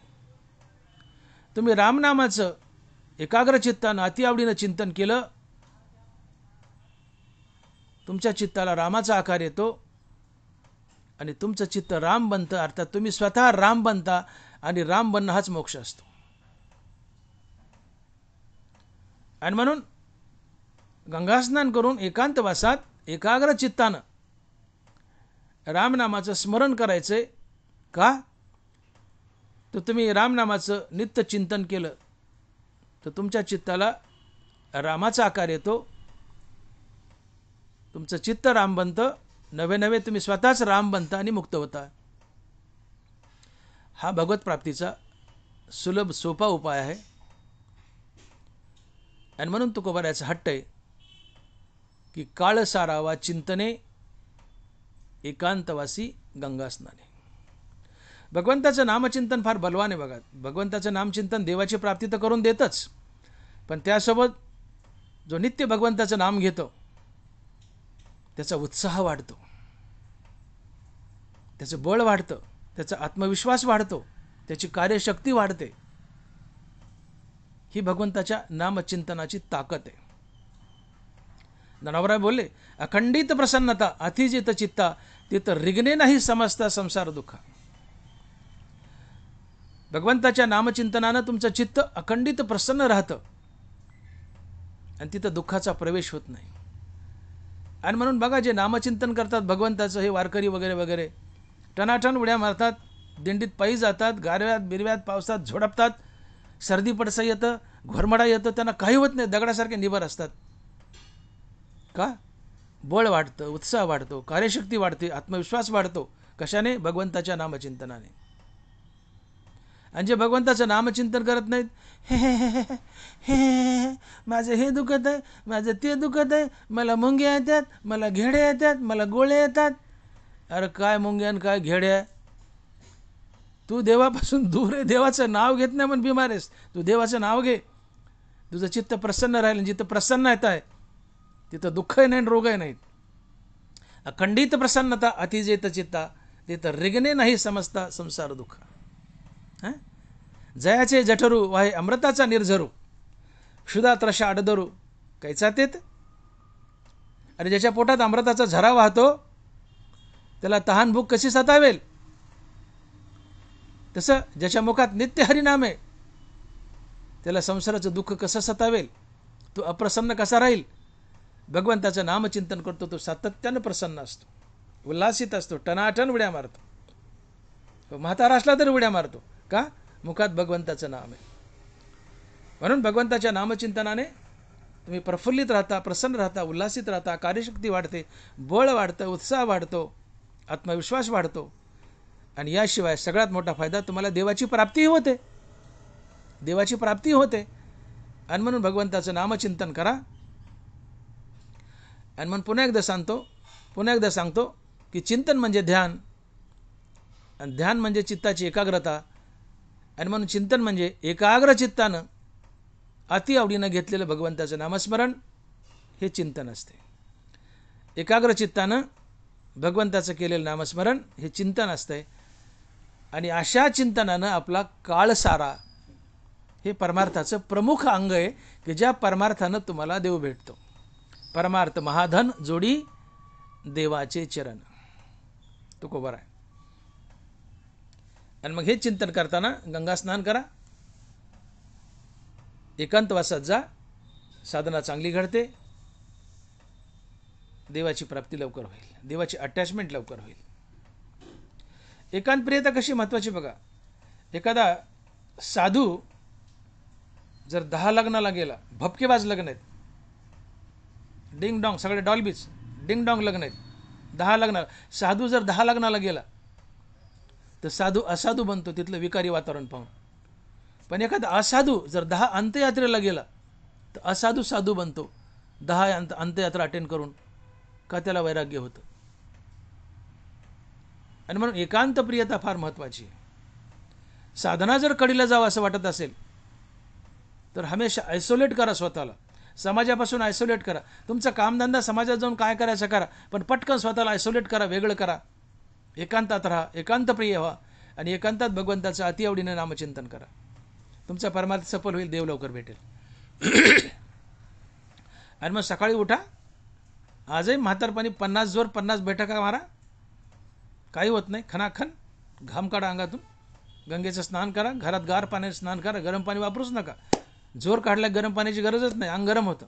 तुम्ही रामनामाचं एकाग्र चित्तानं अतिआवडीनं चिंतन केलं, तुमच्या चित्ताला रामाचा आकार येतो आणि तुमचं चित्त राम बनतं. अर्थात तुम्ही स्वतः राम बनता आणि राम बनणं हाच मोक्ष असतो. आणि म्हणून गंगास्नान करून एकांतवासात एकाग्र चित्तानं रामनामाचं स्मरण करायचंय. का? तर तुम्ही रामनामाचं नित्य चिंतन केलं तर तुमच्या चित्ताला रामाचा आकार येतो, तुमचं चित्त राम बनतं, नवे नवे तुम्ही स्वतःच राम बनता आणि मुक्त होता. हा भगवत प्राप्तीचा सुलभ सोपा उपाय आहे. आणि म्हणून तुकोबारायाचा हट्ट आहे की काळ सारावा चिंतने एकांतवासी गंगा स्नाने. भगवंताचं नामचिंतन फार बलवान आहे बघा. भगवंताचं नामचिंतन देवाची प्राप्ती तर करून देतच, पण त्यासोबत जो नित्य भगवंताचं नाम घेतो त्याचा उत्साह वाढतो, त्याचं बळ वाढतं, त्याचा आत्मविश्वास वाढतो, त्याची कार्यशक्ती वाढते. ही भगवंताच्या नामचिंतनाची ताकद आहे. ज्ञानोबराय बोलले, अखंडित प्रसन्नता अतिजित चित्ता तिथं रिगणे नाही समजता संसार दुःख. भगवंताच्या नामचिंतनानं तुमचं चित्त अखंडित प्रसन्न राहतं आणि तिथं दुःखाचा प्रवेश होत नाही. आणि म्हणून बघा, जे नामचिंतन करतात भगवंताचं, हे वारकरी वगैरे वगैरे टनाटन उड्या मारतात, दिंडीत पायी जातात, गारव्यात बिरव्यात पावसात झोडपतात, सर्दी पडसं येतं, घोरमडा येतं, त्यांना काही होत नाही, दगडासारखे निबर असतात. का? बळ वाढतं, उत्साह वाढतो, कार्यशक्ती वाढते, आत्मविश्वास वाढतो. कशाने? भगवंताच्या नामचिंतनाने. आणि जे भगवंताचं नामचिंतन करत नाहीत, हे हे हे हे हे माझं हे दुखत आहे, माझं ते दुखत आहे, मला मुंग्या येतात, मला घेडे येतात, मला गोळे येतात. अरे काय मुंग्या आणि काय घेड्या? तू देवापासून दूर आहे, देवाचं नाव घेत नाही म्हणून बिमार आहेस. तू देवाचं नाव घे, तुझं चित्त प्रसन्न राहील. जिथं प्रसन्नता आहे तिथं दुःखही नाही, रोगही नाहीत. अखंडित प्रसन्नता अतिजेत चित्ता तिथं रिगणे नाही समजता संसार दुःख. जयाचे जठरू वाहे अमृताचा निर्झरू, क्षुधा त्रशा अडदरू कैचा तेत. आणि ज्याच्या पोटात अमृताचा झरा वाहतो त्याला तहान भूक कशी सतावेल? तसं ज्याच्या मुखात नित्य हरिनाम आहे त्याला संसाराचं दुःख कसं सतावेल? तो अप्रसन्न कसा राहील? भगवंताचं नामचिंतन करतो तो सातत्यानं प्रसन्न असतो, उल्हासित असतो, टनाटन उड्या मारतो. म्हातारा असला तरी उड्या मारतो. का? मुखात भगवंताचं नाम आहे. म्हणून भगवंताच्या नामचिंतनाने तुम्ही प्रफुल्लित राहता, प्रसन्न राहता, उल्हासित राहता, कार्यशक्ती वाढते, बळ वाढतं, उत्साह वाढतो, आत्मविश्वास वाढतो. आणि याशिवाय सगळ्यात मोठा फायदा, तुम्हाला देवाची प्राप्तीही होते. देवाची प्राप्ती होते. आणि म्हणून भगवंताचं नामचिंतन करा. आणि म्हणून पुन्हा एकदा सांगतो की चिंतन म्हणजे ध्यान, आणि ध्यान म्हणजे चित्ताची एकाग्रता. आणि म्हणून चिंतन म्हणजे एकाग्र चित्तानं अति आवडीनं घेतलेलं भगवंताचं नामस्मरण, हे चिंतन असते. एकाग्र चित्तानं भगवंताचं केलेलं नामस्मरण हे चिंतन असतंय. आणि अशा चिंतनानं आपला काळसारा हे परमार्थाचं प्रमुख अंग आहे की ज्या परमार्थानं तुम्हाला देव भेटतो. परमार्थ महाधन जोडी देवाचे चरण, तुकोबाराय. आणि मग हे चिंतन करताना गंगा स्नान करा, एकांतवासात जा, साधना चांगली घडते, देवाची प्राप्ती लवकर होईल, देवाची अटॅचमेंट लवकर होईल. एकांतप्रियता कशी महत्त्वाची बघा. एखादा साधू जर 10 लग्नाला गेला, भपकेबाज लग्न आहेत, डिंग डॉंग, सगळे डॉल्बीच डिंग डॉंग लग्न आहेत, 10 लग्नाला, साधू जर 10 लग्नाला गेला तर साधू असाधू बनतो तिथलं विकारी वातावरण पाहून. पण एखादा असाधू जर 10 अंत्ययात्रेला गेला तर असाधू साधू बनतो 10 अंत्ययात्रा अटेंड करून. का? त्याला वैराग्य होतं. आणि म्हणून एकांत प्रियता फार महत्त्वाची आहे. साधना जर कडीला जावं असं वाटत असेल तर हमेशा आयसोलेट करा स्वतःला, समाजापासून आयसोलेट करा. तुमचा कामधंदा समाजात जाऊन काय करायचं करा, पण पटकन स्वतःला आयसोलेट करा, वेगळं करा, एकांतात राहा, एकांतप्रिय व्हा आणि एकांतात भगवंताचं अतिआवडीनं नामचिंतन करा. तुमचा परमार्थ सफल होईल, देव लवकर भेटेल. आणि मग सकाळी उठा, आजही म्हातारपणी 50 बैठका मारा, काही होत नाही. खनाखन घाम काढा अंगातून, गंगेचं स्नान करा, घरात गार पाण्याने स्नान करा, गरम पाणी वापरूच नका. जोर काढल्या गरम पाण्याची गरजच नाही, अंग गरम होतं.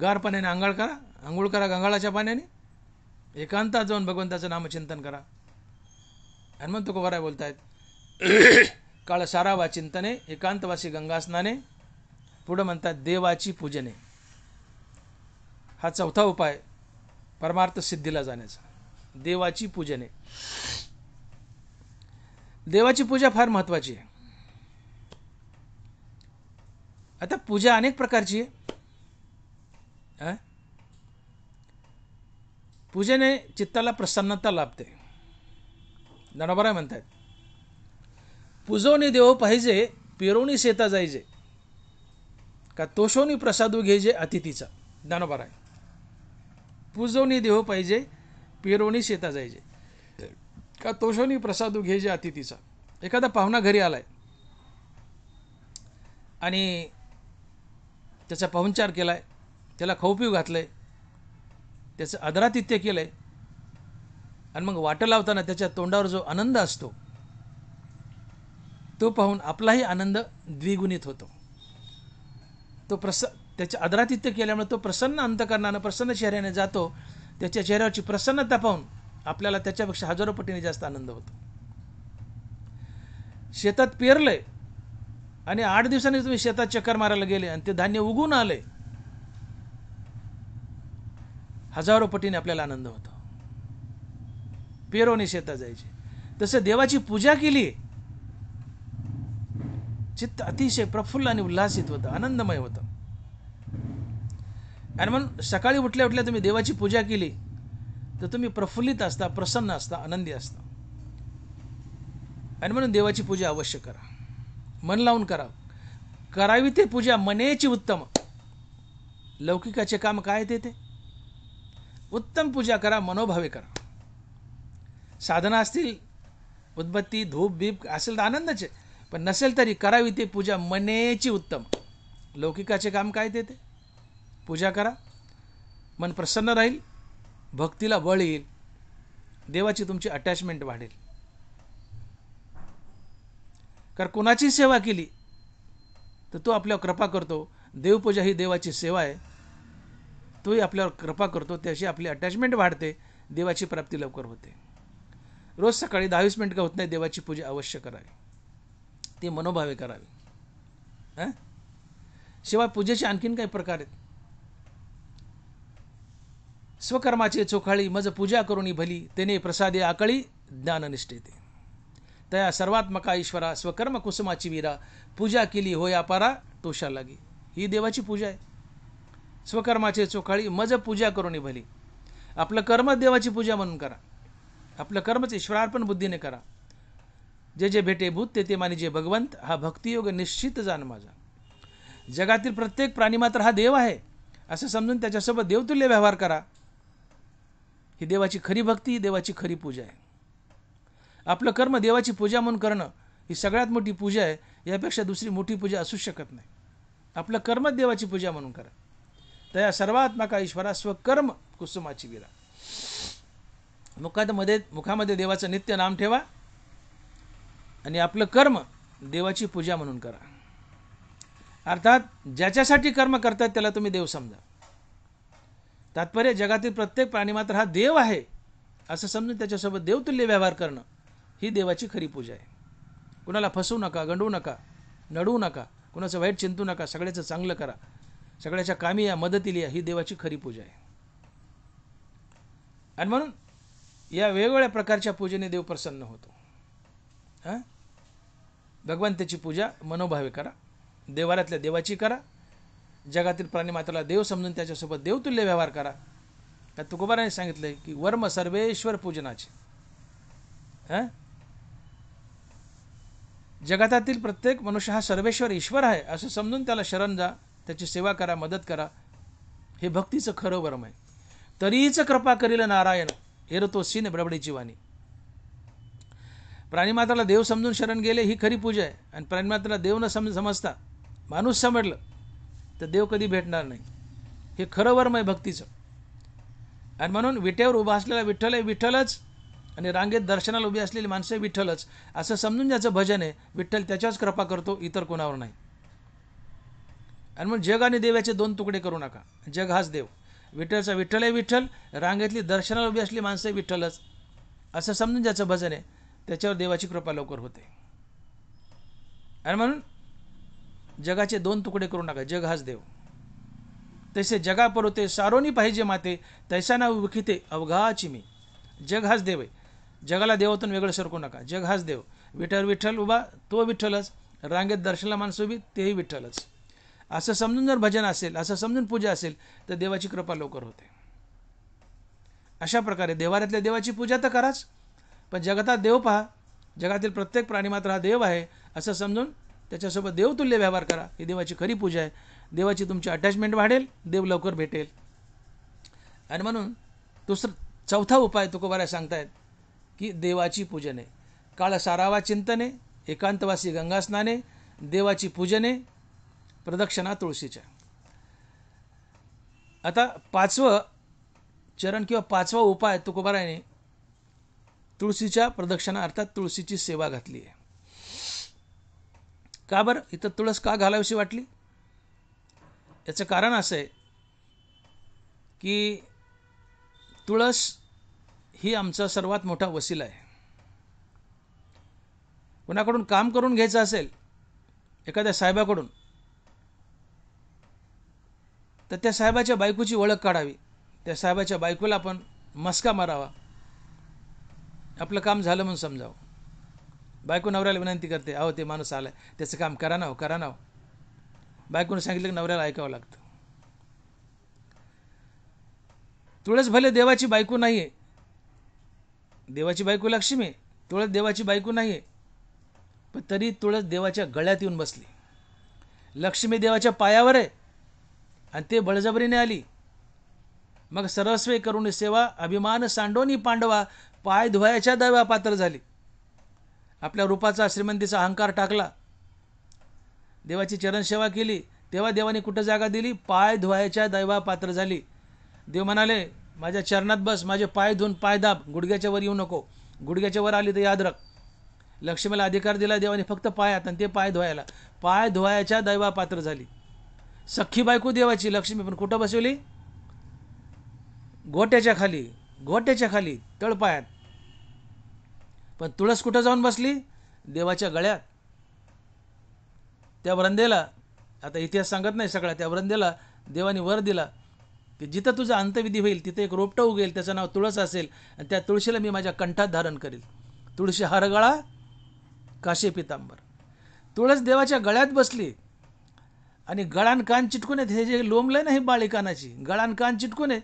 गार पाण्याने आंघोळ करा गंगाळाच्या पाण्याने, एकांतात जाऊन भगवंताचं नामचिंतन करा. आणि मग तुकोबाराय बोलतायत, काळ सारावा चिंतने एकांतवासी गंगा स्नाने. पुढं म्हणतात देवाची पूजने. हा चौथा उपाय परमार्थ सिद्धीला जाण्याचा, देवाची पूजने. देवाची पूजा फार महत्त्वाची आहे. आता पूजा अनेक प्रकारची आहे. पूजेने चित्ताला प्रसन्नता लाभते. बरोबर आहे म्हणतात. पूजोनी देव पाहिजे पिरोनी शेता जायचे, का तोषोनी प्रसादू घ्यायचे अतिथीचा. ज्ञानोबा आहे. पूजोनी देव पाहिजे पिरोनी शेता जायचे, का तोषोनी प्रसादू घ्यायचे अतिथीचा. एखादा पाहुणा घरी आलाय आणि त्याचा पाहुणचार केलाय, त्याला खाऊ पिऊ घातलंय, त्याचं आदरातिथ्य केलंय, आणि मग वाटं लावताना त्याच्या तोंडावर जो आनंद असतो तो पाहून आपलाही आनंद द्विगुणित होतो. तो त्याच्या आदरातिथ्य केल्यामुळे तो प्रसन्न अंतकरणानं प्रसन्न चेहऱ्याने जातो. त्याच्या चेहऱ्यावरची प्रसन्नता पाहून आपल्याला त्याच्यापेक्षा हजारो पटीने जास्त आनंद होतो. शेतात पेरलंय आणि 8 दिवसांनी तुम्ही शेतात चक्कर मारायला गेले आणि ते धान्य उगून आले, हजारो पटीने आपल्याला आनंद होतो. पेरोनी शेतात जायचे. तसं देवाची पूजा केली, चित्त अतिशय प्रफुल्ल आणि उल्हासित होतं, आनंदमय होतं. आणि म्हणून सकाळी उठल्या उठल्या तुम्ही देवाची पूजा केली तर तुम्ही प्रफुल्लित असता, प्रसन्न असता, आनंदी असता. आणि म्हणून देवाची पूजा अवश्य करा, मन लावून करा. करावी ते पूजा मनेची उत्तम. लौकिकाचे काम काय ते उत्तम पूजा करा, मनोभावे करा. साधना असतील, उदबत्ती धूप बीप असेल तर आनंदच आहे, पण नसेल तरी करावी ते पूजा मनेची उत्तम. लौकिकाचे काम काय ते पूजा करा. मन प्रसन्न राहील, भक्तीला बळ येईल, देवाची तुमची अटॅचमेंट वाढेल. कारण कोणाची सेवा केली तर तो आपल्यावर कृपा करतो. देवपूजा ही देवाची सेवा आहे, तोही आपल्यावर कृपा करतो, त्याची आपली अटॅचमेंट वाढते, देवाची प्राप्ती लवकर होते. रोज सकाळी 10-20 मिनिट का होत नाही, देवाची पूजा अवश्य करावी, ती मनोभावे करावी. शिवाय पूजेचे आणखीन काही प्रकार आहेत. स्वकर्माचे चोखाळी मज पूजा करुणी भली, तेने प्रसादे आकळी ज्ञाननिष्ठेते. तया सर्वात्मका ईश्वरा स्वकर्म कुसुमाची वीरा, पूजा केली होय अपारा तोषा लागी. ही देवाची पूजा आहे. स्वकर्माचे चोखाळी मज पूजा करुणी भली. आपलं कर्म देवाची पूजा म्हणून करा. आपलं कर्मच ईश्वरार्पण बुद्धीने करा. जे जे भेटे भूत ते ते मानिजे भगवंत, हा भक्तियोग निश्चित जाण माझा. जगातील प्रत्येक प्राणीमात्र हा देव आहे असं समजून त्याच्यासोबत देवतुल्य व्यवहार करा. ही देवाची खरी भक्ती, देवाची खरी पूजा आहे. आपलं कर्म देवाची पूजा म्हणून करणं ही सगळ्यात मोठी पूजा आहे. यापेक्षा दुसरी मोठी पूजा असू शकत नाही. आपलं कर्मच देवाची पूजा म्हणून करा. तया सर्वात्मका ईश्वरा स्वकर्म कुसुमाची वीरा. मुखामध्ये देवाचं नित्य नाम ठेवा आणि आपलं कर्म देवाची पूजा म्हणून करा. अर्थात ज्याच्यासाठी कर्म करतात त्याला तुम्ही देव समजा. तात्पर्य जगातील प्रत्येक प्राणीमात्र हा देव आहे असं समजून त्याच्यासोबत देवतुल्य व्यवहार करणं ही देवाची खरी पूजा आहे. कुणाला फसवू नका, गंडवू नका, नडवू नका, कुणाचं वाईट चिंतू नका, सगळ्याचं चांगलं करा, सगळ्याच्या कामी या, मदतीला या, ही देवाची खरी पूजा आहे. आणि म्हणून या वेगवेगळ्या प्रकारच्या पूजेने देव प्रसन्न होतो. भगवंताची पूजा मनोभावे करा, देवाऱ्यातल्या देवाची करा, जगातील प्राणीमात्राला देव समजून त्याच्यासोबत देवतुल्य व्यवहार करा. का तुकोबाराने सांगितलंय की वर्म सर्वेश्वर पूजनाचे. जगातातील प्रत्येक मनुष्य हा सर्वेश्वर ईश्वर आहे असं समजून त्याला शरण जा, त्याची सेवा करा, मदत करा. हे भक्तीचं खरं वर्म आहे. तरीच कृपा करील नारायण, हेर तो सीन बडबडीची वाणी. प्राणीमात्राला देव समजून शरण गेले ही खरी पूजा आहे. आणि प्राणीमात्राला देव न समजता माणूस समजलं तर देव कधी भेटणार नाही. हे खरं वर्म आहे भक्तीचं. आणि म्हणून विटेवर उभा असलेला विठ्ठल आहे विठ्ठलच, आणि रांगेत दर्शनाला उभी असलेली माणसं विठ्ठलच असं समजून ज्याचं भजन आहे, विठ्ठल त्याच्याच कृपा करतो, इतर कोणावर नाही. आणि म्हणून जग आणि देवाचे 2 तुकडे करू नका. जग हाच देव, विठ्ठलचा विठ्ठल आहे विठ्ठल, रांगेतली दर्शनाला उभी असलेली माणसं विठ्ठलच असं समजून ज्याचं भजन आहे त्याच्यावर देवाची कृपा लवकर होते. आणि म्हणून जगाचे 2 तुकडे करू नका. जग हाच देव. तसे जगा परोते सारोनी पाहिजे माते, तैसा ना विखिते अवघाची मी. जग हाच देव आहे. जगाला देवातून वेगळं सरकू नका. जग हाच देव. विठ्ठल विठ्ठल उभा तो विठ्ठलच, रांगेत दर्शनाला माणसं उभी तेही विठ्ठलच. असं समजून जर भजन असेल, असं समजून पूजा असेल, तर देवाची कृपा लवकर होते. अशा प्रकारे देवाऱ्यातल्या देवाची पूजा तर कराच, पण जगतात देव पहा. जगातील प्रत्येक प्राणीमात्र हा देव आहे असं समजून त्याच्यासोबत देवतुल्य व्यवहार करा. ही देवाची खरी पूजा आहे. देवाची तुमची अटॅचमेंट वाढेल, देव लवकर भेटेल. आणि म्हणून चौथा उपाय तुकोबाराय सांगतायत की देवाची पूजने. काळ सारावा चिंतने, एकांतवासी गंगा स्नाने, देवाची पूजने, प्रदक्षिणा तुळशीच्या. आता 5वं चरण किंवा 5वा उपाय तुकोबारायने तुळशीच्या प्रदक्षिणा अर्थात तुळशीची सेवा घातली आहे. का बरं इथं तुळस का घालावीशी वाटली? याचं कारण असं आहे की तुळस ही आमचा सर्वात मोठा वसिला आहे. कोणाकडून काम करून घ्यायचं असेल, एखाद्या साहेबाकडून, तर त्या साहेबाच्या बायकोची ओळख काढावी. त्या साहेबाच्या बायकोला आपण मस्का मारावा, आपलं काम झालं म्हणून समजावं. बायको नवऱ्याला विनंती करते, अहो ते माणूस आलाय, त्याचं काम करा ना हो, करा ना हो. बायकोने सांगितलं की नवऱ्याला ऐकावं लागतं. तुळस भले देवाची बायको नाही आहे, देवाची बायको लक्ष्मी आहे, तुळस देवाची बायको नाही आहे, पण तरी तुळस देवाच्या गळ्यात येऊन बसली. लक्ष्मी देवाच्या पायावर आहे आणि ते बळजबरीने आली. मग सर्वस्वे करून सेवा, अभिमान सांडोनी पांडवा, पाय धुवायच्या दैवा पात्र झाली. आपल्या रूपाचा श्रीमंतीचा अहंकार टाकला, देवाची चरणसेवा केली, तेव्हा देवाने कुठं जागा दिली? पाय धुवायच्या दैवा पात्र झाली. देव म्हणाले, माझ्या चरणात बस, माझे पाय धुवून पाय दाब, गुडघ्याच्या वर येऊ नको. गुडघ्याच्या वर आली तर याद रख. लक्ष्मीला अधिकार दिला देवाने फक्त पायात, आणि ते पाय धुवायला. पाय धुवायच्या दैवा पात्र झाली. सख्खी बायको देवाची लक्ष्मी, पण कुठं बसवली? गोट्याच्या खाली, गोट्याच्या खाली, तळपायात. पण तुळस कुठं जाऊन बसली? देवाच्या गळ्यात. त्या वृंदेला, आता इतिहास सांगत नाही सगळा, त्या वृंदेला देवाने वर दिला की जिथं तुझा अंतविधी होईल तिथे एक रोपटं उगेल, त्याचं नाव तुळस असेल, आणि त्या तुळशीला मी माझ्या कंठात धारण करेल. तुळशी हारगळा काशे पितांबर. तुळस देवाच्या गळ्यात बसली आणि गळान कान चिटकून आहेत. हे जे लोंबलंय ना, ही बाळी कानाची गळान कान चिटकून आहे,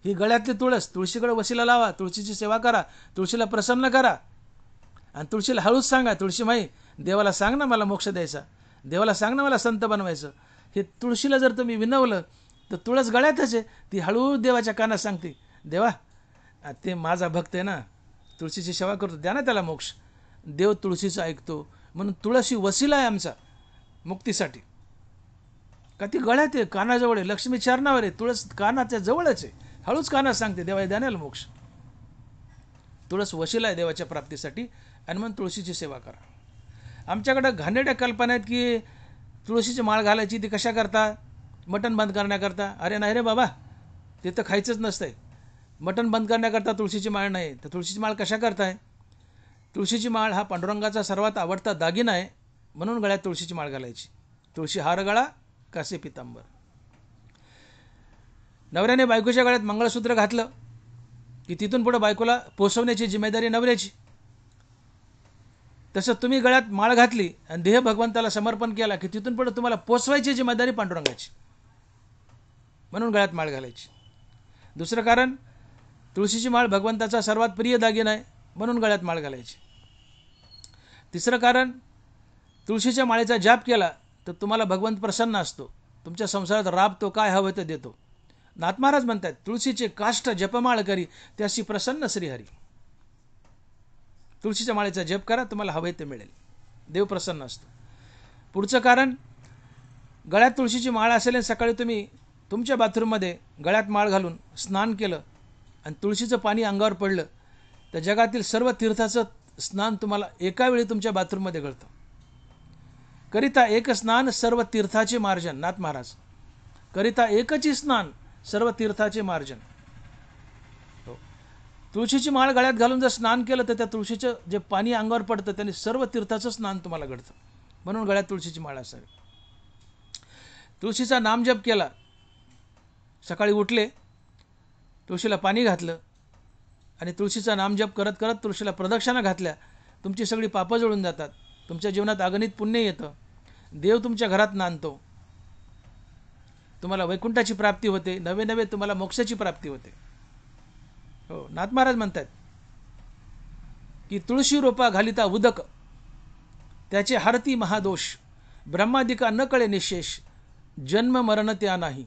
ही गळ्यातली तुळस. तुळशीकडे वशीला लावा, तुळशीची सेवा करा, तुळशीला प्रसन्न करा, आणि तुळशीला हळूच सांगा, तुळशी माई देवाला सांग ना मला मोक्ष द्यायचा, देवाला सांग ना मला संत बनवायचं. हे तुळशीला जर तुम्ही विनवलं तर तुळस गळ्यातच आहे, ती हळू देवाच्या कानात सांगते, देवा ते माझा भक्त आहे ना, तुळशीची सेवा करतो, द्या ना त्याला मोक्ष. देव तुळशीचा ऐकतो. म्हणून तुळस ही वसिला आहे आमचा मुक्तीसाठी. का ती गळ्यात आहे, कानाजवळ आहे, लक्ष्मी चरणावर आहे, तुळस कानाच्या जवळच आहे, हळूच कानात सांगते, देवा द्या ना मोक्ष. तुळस वशिला आहे देवाच्या प्राप्तीसाठी, आणि म्हणून तुळशीची सेवा करा. आमच्याकडं घाणेरड्या कल्पना आहेत की तुळशीची माळ घालायची, ती कशा करता? मटण बंद करण्याकरता. अरे नाही रे बाबा, ते तर खायचंच नसतंय. मटण बंद करण्याकरता तुळशीची माळ नाही. तर तुळशीची माळ कशा करताय? तुळशीची माळ हा पांडुरंगाचा सर्वात आवडता दागिना आहे, म्हणून गळ्यात तुळशीची माळ घालायची. तुळशी हार गळा कासे पितांबर. नवऱ्याने बायकोच्या गळ्यात मंगळसूत्र घातलं की तिथून पुढे बायकोला पोसवण्याची जिम्मेदारी नवऱ्याची. तसं तुम्ही गळ्यात माळ घातली आणि देह भगवंताला समर्पण केला की तिथून पुढे तुम्हाला पोसवायची जिम्मेदारी पांडुरंगाची, म्हणून गळ्यात माळ घालायची. दुसरं कारण, तुळशीची माळ भगवंताचा सर्वात प्रिय दागिना आहे, म्हणून गळ्यात माळ घालायची. तिसरं कारण, तुळशीच्या माळेचा जाप केला तर तुम्हाला भगवंत प्रसन्न असतो, तुमच्या संसारात राबतो, काय हवं ते देतो. नाथ महाराज म्हणतात, तुळशीचे काष्ट जपमाळ करी, त्याशी प्रसन्न श्रीहरी. तुळशीच्या माळेचा जप करा, तुम्हाला हवे ते मिळेल, देव प्रसन्न असतो. पुढचं कारण, गळ्यात तुळशीची माळ असेल आणि सकाळी तुम्ही तुमच्या बाथरूममध्ये गळ्यात माळ घालून स्नान केलं आणि तुळशीचं पाणी अंगावर पडलं तर जगातील सर्व तीर्थाचं स्नान तुम्हाला एका वेळी तुमच्या बाथरूममध्ये घडतं. करिता एक स्नान सर्व तीर्थाचे मार्जन. नाथ महाराज, करिता एकची स्नान सर्व तीर्थाचे मार्जन. तुळशीची माळ गळ्यात घालून जर स्नान केलं तर त्या तुळशीचं जे पाणी अंगावर पडतं त्याने सर्व तीर्थाचं स्नान तुम्हाला घडतं, म्हणून गळ्यात तुळशीची माळ असावी. तुळशीचा नामजप केला, सकाळी उठले, तुळशीला पाणी घातलं आणि तुळशीचा नामजप करत करत तुळशीला प्रदक्षिणा घातल्या, तुमची सगळी पापं जळून जातात, तुमच्या जीवनात अगणित पुण्य येतं, देव तुमच्या घरात नांदतो. तुम्हाला वैकुंठाची प्राप्ती होते, नवे नवे तुम्हाला मोक्षाची प्राप्ती होते. हो, नाथ महाराज म्हणतात की तुळशी रोपा घालिता उदक, त्याचे हरती महादोष, ब्रह्मादिका न कळे निशेष, जन्म मरण त्या नाही.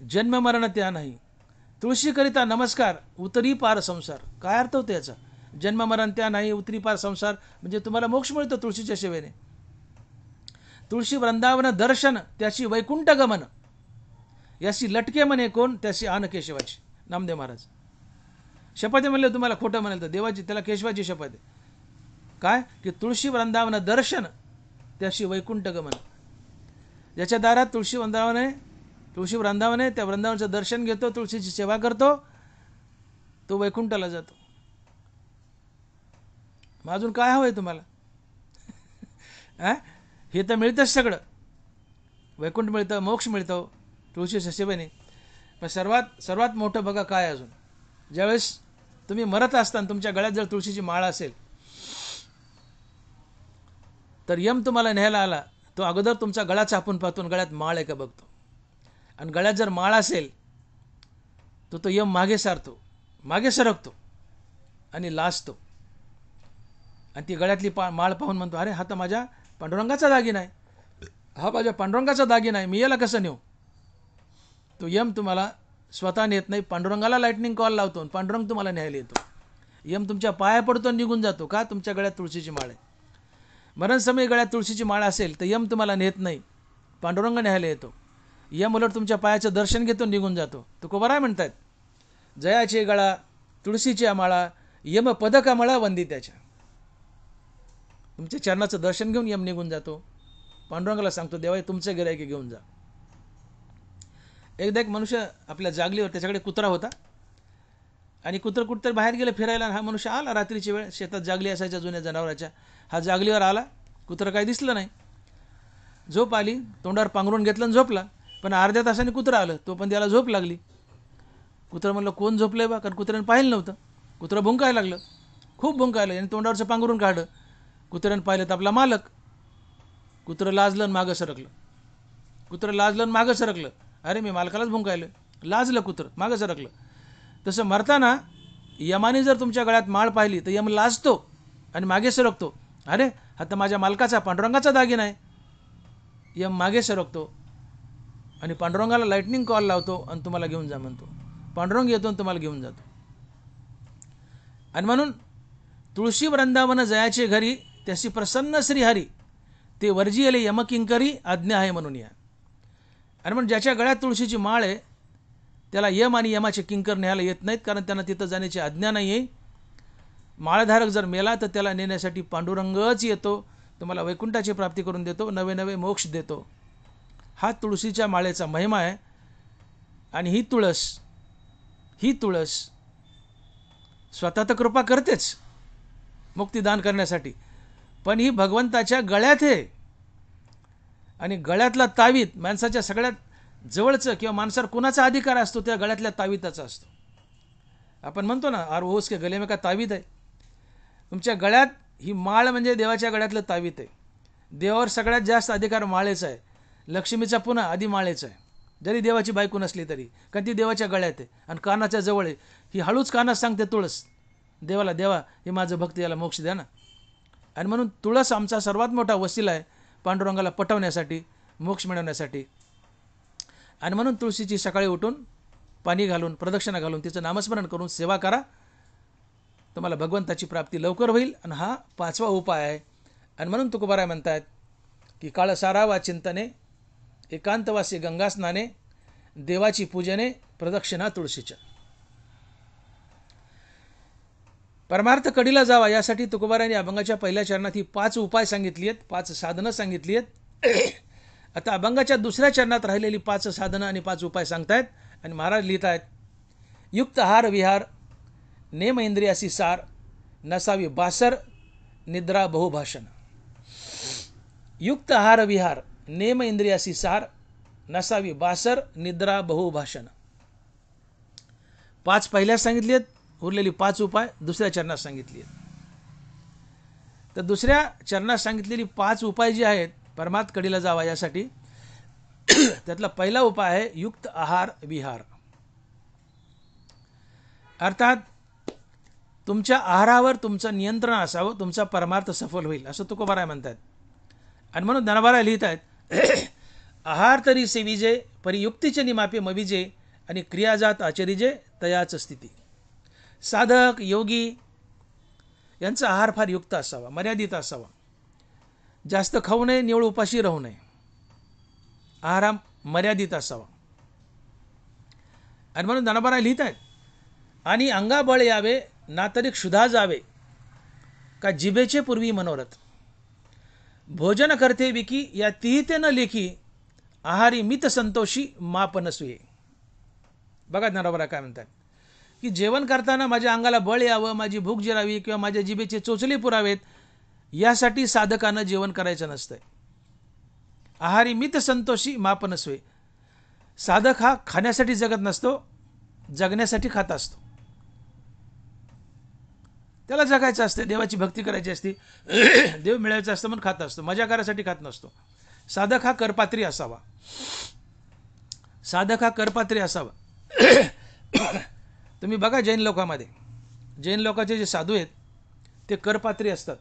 जन्म मरण त्या नाही. तुळशी करिता नमस्कार, उतरी पार संसार. काय अर्थ होतो याचा? जन्म मरण त्या नाही, उतरी पार संसार म्हणजे तुम्हाला मोक्ष मिळतो तुळशीच्या सेवेने. तुळशी वृंदावन दर्शन, त्याची वैकुंठ गमन, याची लटके म्हणे कोण, त्याची आन केशवाची. नामदेव महाराज शपथ म्हणले, तुम्हाला खोटं म्हणाल तर देवाची, त्याला केशवाची शपथ आहे. काय की तुळशी वृंदावन दर्शन, त्याची वैकुंठ गमन. ज्याच्या दारात तुळशी वृंदावन आहे, त्या वृंदावनाचं दर्शन घेतो, तुळशीची सेवा करतो, तो वैकुंठाला जातो. मग अजून काय हवं आहे तुम्हाला? हे तर मिळतंच सगळं. वैकुंठ मिळतं, मोक्ष मिळतो तुळशीच्या सेवेने. पण सर्वात मोठं बघा काय अजून, ज्यावेळेस तुम्ही मरत असताना तुमच्या गळ्यात जर तुळशीची माळ असेल तर यम तुम्हाला न्यायला आला, तो अगोदर तुमचा गळा चापून पाहतो, गळ्यात माळ आहे का बघतो. आणि गळ्यात जर माळ असेल तर तो यम मागे सरकतो आणि लाजतो. आणि ती गळ्यातली माळ पाहून म्हणतो, अरे हा तर माझ्या पांडुरंगाचा दागिना आहे, हा माझ्या पांडुरंगाचा दागिना आहे, मी याला कसं नेऊ. तो यम तुम्हाला स्वतः नेत नाही, पांडुरंगाला लाइटनिंग कॉल लावतो आणि पांडुरंग तुम्हाला न्यायला येतो. यम तुमच्या पाया पडतो, निघून जातो. का? तुमच्या गळ्यात तुळशीची माळ आहे. मरणसमयी गळ्यात तुळशीची माळ असेल तर यम तुम्हाला नेत नाही, पांडुरंग न्यायला येतो. यम उलट तुमच्या पायाचं दर्शन घेतो, निघून जातो. तुकोबाराय म्हणतात, जयाचे गळा तुळशीच्या माळा, यम पदकमळा वंदी त्याच्या. तुमच्या चरणाचं दर्शन घेऊन यम निघून जातो. पांडुरंगाला सांगतो, देवा तुमचं गिऱ्हाईक घेऊन जा. एकदा एक मनुष्य आपल्या जागलीवर, त्याच्याकडे कुत्रा होता आणि कुत्र कुठतर बाहेर गेलं फिरायला. हा मनुष्य आला रात्रीची वेळ, शेतात जागली असायच्या जुन्या जनावराच्या. हा जागलीवर आला, कुत्रं काही दिसलं नाही. झोप आली, तोंडावर पांघरून घेतलं आणि झोपला. पण अर्ध्या तासाने कुत्रं आलं, तो पण त्याला झोप लागली. कुत्रं म्हणलं, कोण झोपलंय बा? कारण कुत्र्यानं पाहिलं नव्हतं. कुत्रं भुंकायला लागलं, खूप भुंकायलं, आणि तोंडावरचं पांघरून काढलं. कुत्र्यानं पाहिलं तर आपला मालक. कुत्रं लाजलं आणि मागं सरकलं. अरे मी मालकालाच भुंकायलं. लाजलं कुत्रं, मागं सरकलं. तसं मरताना यमाने जर तुमच्या गळ्यात माळ पाहिली तर यम लाजतो आणि मागे सरकतो. अरे हा तर माझ्या मालकाचा, पांडुरंगाचा दागिना आहे. यम मागे सरकतो आणि पांडुरंगाला लाइटनिंग कॉल लावतो आणि तुम्हाला घेऊन जा म्हणतो. पांडुरंग येतो आणि तुम्हाला घेऊन जातो. आणि म्हणून तुळशी वृंदावन जयाचे घरी, त्याशी प्रसन्न श्रीहरी, ते वर्जियले यमकिंकरी आज्ञा आहे म्हणून या. आणि म्हणून ज्याच्या गळ्यात तुळशीची माळ आहे त्याला यम आणि यमाचे किंकर न्यायला येत नाहीत, कारण त्यांना तिथं जाण्याची आज्ञा नाही आहे. माळधारक जर मेला तर त्याला नेण्यासाठी पांडुरंगच येतो, तुम्हाला वैकुंठाची प्राप्ती करून देतो, नवे नवे मोक्ष देतो. हा तुळशीच्या माळेचा महिमा आहे. आणि ही तुळस स्वतः तर कृपा करतेच मुक्तिदान करण्यासाठी, पण ही भगवंताच्या गळ्यात आहे. आणि गळ्यातला तावीत माणसाच्या सगळ्यात जवळचं, किंवा माणसावर कुणाचा अधिकार असतो त्या गळ्यातल्या तावीताचा असतो. आपण म्हणतो ना, आर ओस के गले में का तावीत आहे. तुमच्या गळ्यात ही माळ म्हणजे देवाच्या गळ्यातलं तावीत आहे. देवावर सगळ्यात जास्त अधिकार माळेचा आहे. लक्ष्मीचा पुन्हा आधी माळेचा आहे, जरी देवाची बायको नसली तरी, कारण ती देवाच्या गळ्यात आहे आणि कानाच्या जवळ आहे. ही हळूच कानात सांगते तुळस देवाला, देवा हे माझं भक्त, याला मोक्ष द्या ना. आणि म्हणून तुळस आमचा सर्वात मोठा वसिला आहे पांडुरंगाला पटवण्यासाठी, मोक्ष मिळवण्यासाठी. आणि म्हणून तुळशीची सकाळी उठून पाणी घालून, प्रदक्षिणा घालून, तिचं नामस्मरण करून सेवा करा, तुम्हाला भगवंताची प्राप्ती लवकर होईल. आणि हा 5वा उपाय आहे. आणि म्हणून तुकोबाराय म्हणतात की काळ सारावा चिंतने, एकांतवासी गंगा स्नाने, देवाची पूजने, प्रदक्षिणा तुळशीच्या. परमार्थ कडीला जावा यासाठी तुकोबारायांनी अभंगाच्या पहिल्या चरणात ही 5 उपाय सांगितली आहेत, 5 साधनं सांगितली आहेत. आता अभंगाच्या दुसऱ्या चरणात राहिलेली 5 साधनं आणि 5 उपाय सांगतायत. आणि महाराज लिहित आहेत, युक्त आहार विहार, नेम इंद्रियासी सार, नसावी बासर, निद्रा बहुभाषण. युक्त आहार विहार, नेम इंद्रियासी सार, नसावी बासर, निद्रा बहुभाषण. 5 पहिल्यात सांगितली आहेत, उरलेली 5 उपाय दुसऱ्या चरणात सांगितली आहेत. तर दुसऱ्या चरणात सांगितलेली 5 उपाय जी आहेत परमार्थ कडीला जावा यासाठी, त्यातला पहिला उपाय आहे युक्त आहार विहार. अर्थात तुमच्या आहारावर तुमचं नियंत्रण असावं, तुमचा परमार्थ सफल होईल असं तुकोबाराय म्हणतात. आणि म्हणून ज्ञानोबाराय लिहित आहेत आहार तरी सेविजे परियुक्तीचे निमापे मविजे आणि क्रियाजात आचरिजे तयाच स्थिती. साधक योगी यांचा आहार फार युक्त असावा, मर्यादित असावा. जास्त खाऊ नये, निवळ उपाशी राहू नये. आहार मर्यादित असावा. आणि म्हणून ज्ञानोबाराय लिहित आहेत आणि अंगाबळ यावे ना तरी क्षुधा जावे का जिभेचे पूर्वी मनोरथ. भोजन करते विकी या तिहिते न लेखी आहारी मित संतोषी माप नसुये. बघा ज्ञानोबाराय काय म्हणतात की जेवण करताना माझ्या अंगाला बळ यावं, माझी भूक जिरावी किंवा माझ्या जिभेचे चोचले पुरावेत यासाठी साधकानं जेवण करायचं नसतंय. आहारी मित संतोषी माप नसुये. साधक हा खाण्यासाठी जगत नसतो, जगण्यासाठी खात असतो. त्याला जगायचं असतं, देवाची भक्ती करायची असते, देव मिळायचं असतं म्हणून खात असतो, मजा करायसाठी खात नसतो. साधक हा करपात्री असावा. साधक हा करपात्री असावा. तुम्ही बघा जैन लोकांमध्ये, जैन लोकांचे जे साधू आहेत ते करपात्री असतात.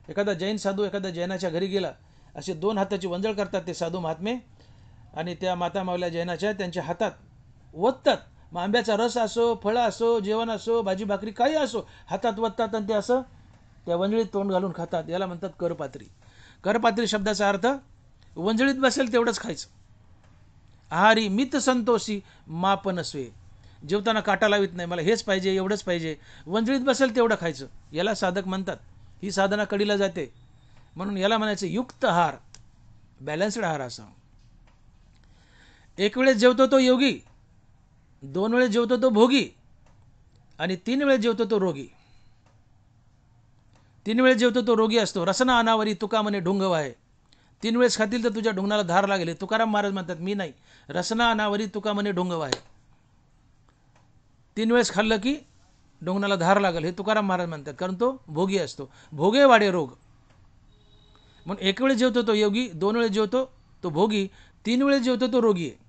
एखादा जैन साधू एखादा जैनाच्या घरी गेला, असे 2 हाताची वंजळ करतात ते साधू महात्मे आणि त्या माता मावल्या जैनाच्या त्यांच्या हातात ओततात. मग आंब्याचा रस असो, फळं असो, जेवण असो, भाजी भाकरी काही असो, हातात ओततात आणि ते असं त्या वंजळीत तोंड घालून खातात. याला म्हणतात करपात्री. करपात्री शब्दाचा अर्थ वंजळीत बसेल तेवढंच खायचं. आहारी मित संतोषी माप नसवे. जेवताना काटा लावित नाही, मला हेच पाहिजे एवढंच पाहिजे, वंजळीत बसेल तेवढं खायचं. याला साधक म्हणतात. ही साधना कडीला जाते. म्हणून याला म्हणायचं युक्त आहार, बॅलन्स्ड आहार असा. एक वेळेस जेवतो तो योगी, 2 वेळेस जेवतो तो भोगी आणि 3 वेळेस जेवतो तो रोगी. 3 वेळेस जेवतो तो रोगी असतो. रसना अनावरी तुका म्हणे ढुंग वाहे. 3 वेळेस खातील तर तुझ्या ढुंगणाला धार लागेल. तुकाराम महाराज म्हणतात मी नाही, रसना अनावरी तुका म्हणे ढुंग वाहे. 3 वेळेस खाल्लं की ढुंगणाला धार लागेल हे तुकाराम महाराज म्हणतात, कारण तो भोगी असतो. भोगे वाढे रोग. म्हणून 1 वेळेस जेवतो तो योगी, 2 वेळेस जेवतो तो भोगी, 3 वेळेस जेवतो तो रोगी आहे.